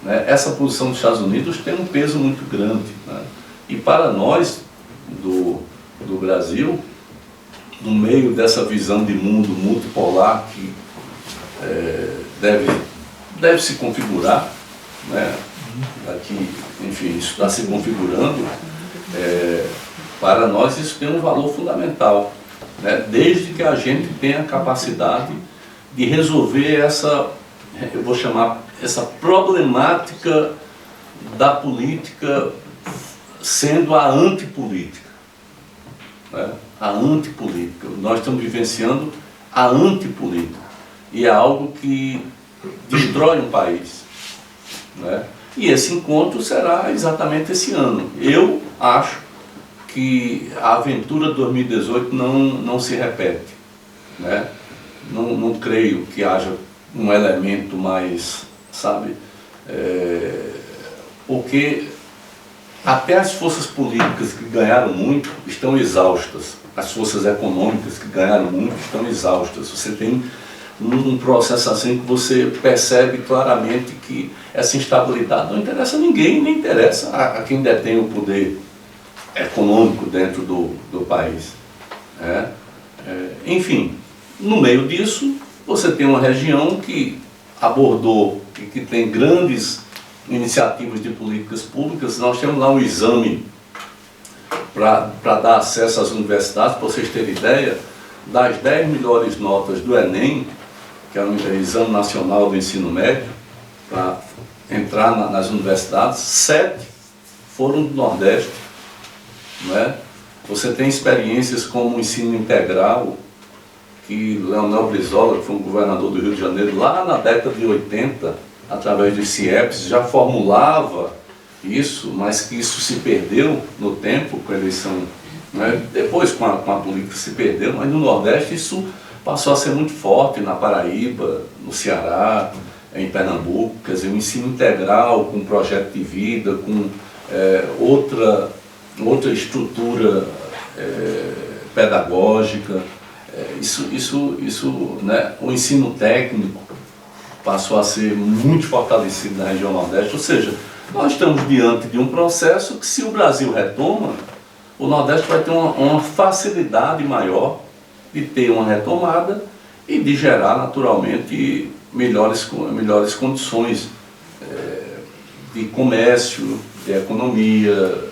né, essa posição dos Estados Unidos tem um peso muito grande, né? E para nós, do Brasil, no meio dessa visão de mundo multipolar que deve se configurar, né? Aqui, enfim, isso está se configurando, para nós isso tem um valor fundamental, né? Desde que a gente tenha a capacidade de resolver essa, eu vou chamar, essa problemática da política sendo a antipolítica, né? A antipolítica. Nós estamos vivenciando a antipolítica, e é algo que destrói um país, né? E esse encontro será exatamente esse ano. Eu acho que a aventura de 2018 não se repete, né? Não creio que haja um elemento mais, sabe, porque até as forças políticas que ganharam muito estão exaustas, as forças econômicas que ganharam muito estão exaustas. Você tem um processo assim que você percebe claramente que essa instabilidade não interessa a ninguém, nem interessa a quem detém o poder econômico dentro do país. Enfim, no meio disso, você tem uma região que abordou e que tem grandes iniciativas de políticas públicas. Nós temos lá um exame para dar acesso às universidades. Para vocês terem ideia, das 10 melhores notas do Enem, que é o Exame Nacional do Ensino Médio, para entrar nas universidades, 7 foram do Nordeste, né? Você tem experiências como o ensino integral, que Leonel Brizola, que foi um governador do Rio de Janeiro, lá na década de 80, através dos CIEPs, já formulava isso, mas que isso se perdeu no tempo, com a eleição, né? Depois com a política se perdeu, mas no Nordeste isso passou a ser muito forte, na Paraíba, no Ceará, em Pernambuco. Quer dizer, o ensino integral, com projeto de vida, com outra estrutura pedagógica. Né? O ensino técnico passou a ser muito fortalecido na região Nordeste. Ou seja, nós estamos diante de um processo que, se o Brasil retoma, o Nordeste vai ter uma facilidade maior de ter uma retomada e de gerar naturalmente melhores condições de comércio, de economia,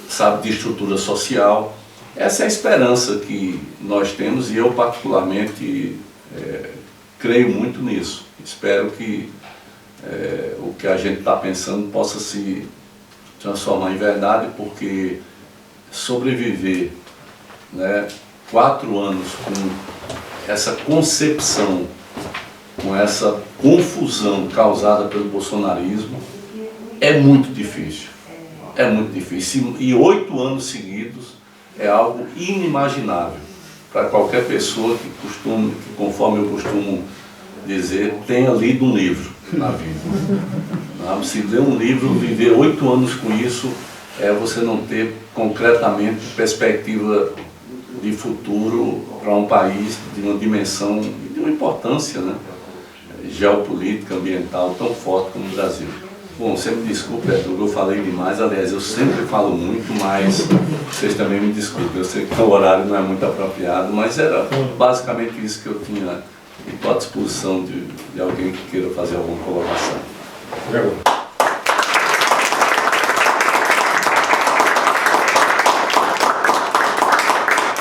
sabe, de estrutura social. Essa é a esperança que nós temos, e eu particularmente creio muito nisso. Espero que o que a gente está pensando possa se transformar em verdade, porque sobreviver, né, 4 anos com essa concepção, com essa confusão causada pelo bolsonarismo, é muito difícil. É muito difícil. E 8 anos seguidos é algo inimaginável para qualquer pessoa que, conforme eu costumo dizer, tenha lido um livro na vida. Se ler um livro, viver 8 anos com isso, você não ter concretamente perspectiva de futuro para um país de uma dimensão, de uma importância, né, geopolítica, ambiental tão forte como o Brasil. Bom, você me desculpe, Arthur, eu falei demais. Aliás, eu sempre falo muito, mas vocês também me desculpem. Eu sei que o horário não é muito apropriado, mas era basicamente isso que eu tinha. Estou à disposição de alguém que queira fazer alguma colocação.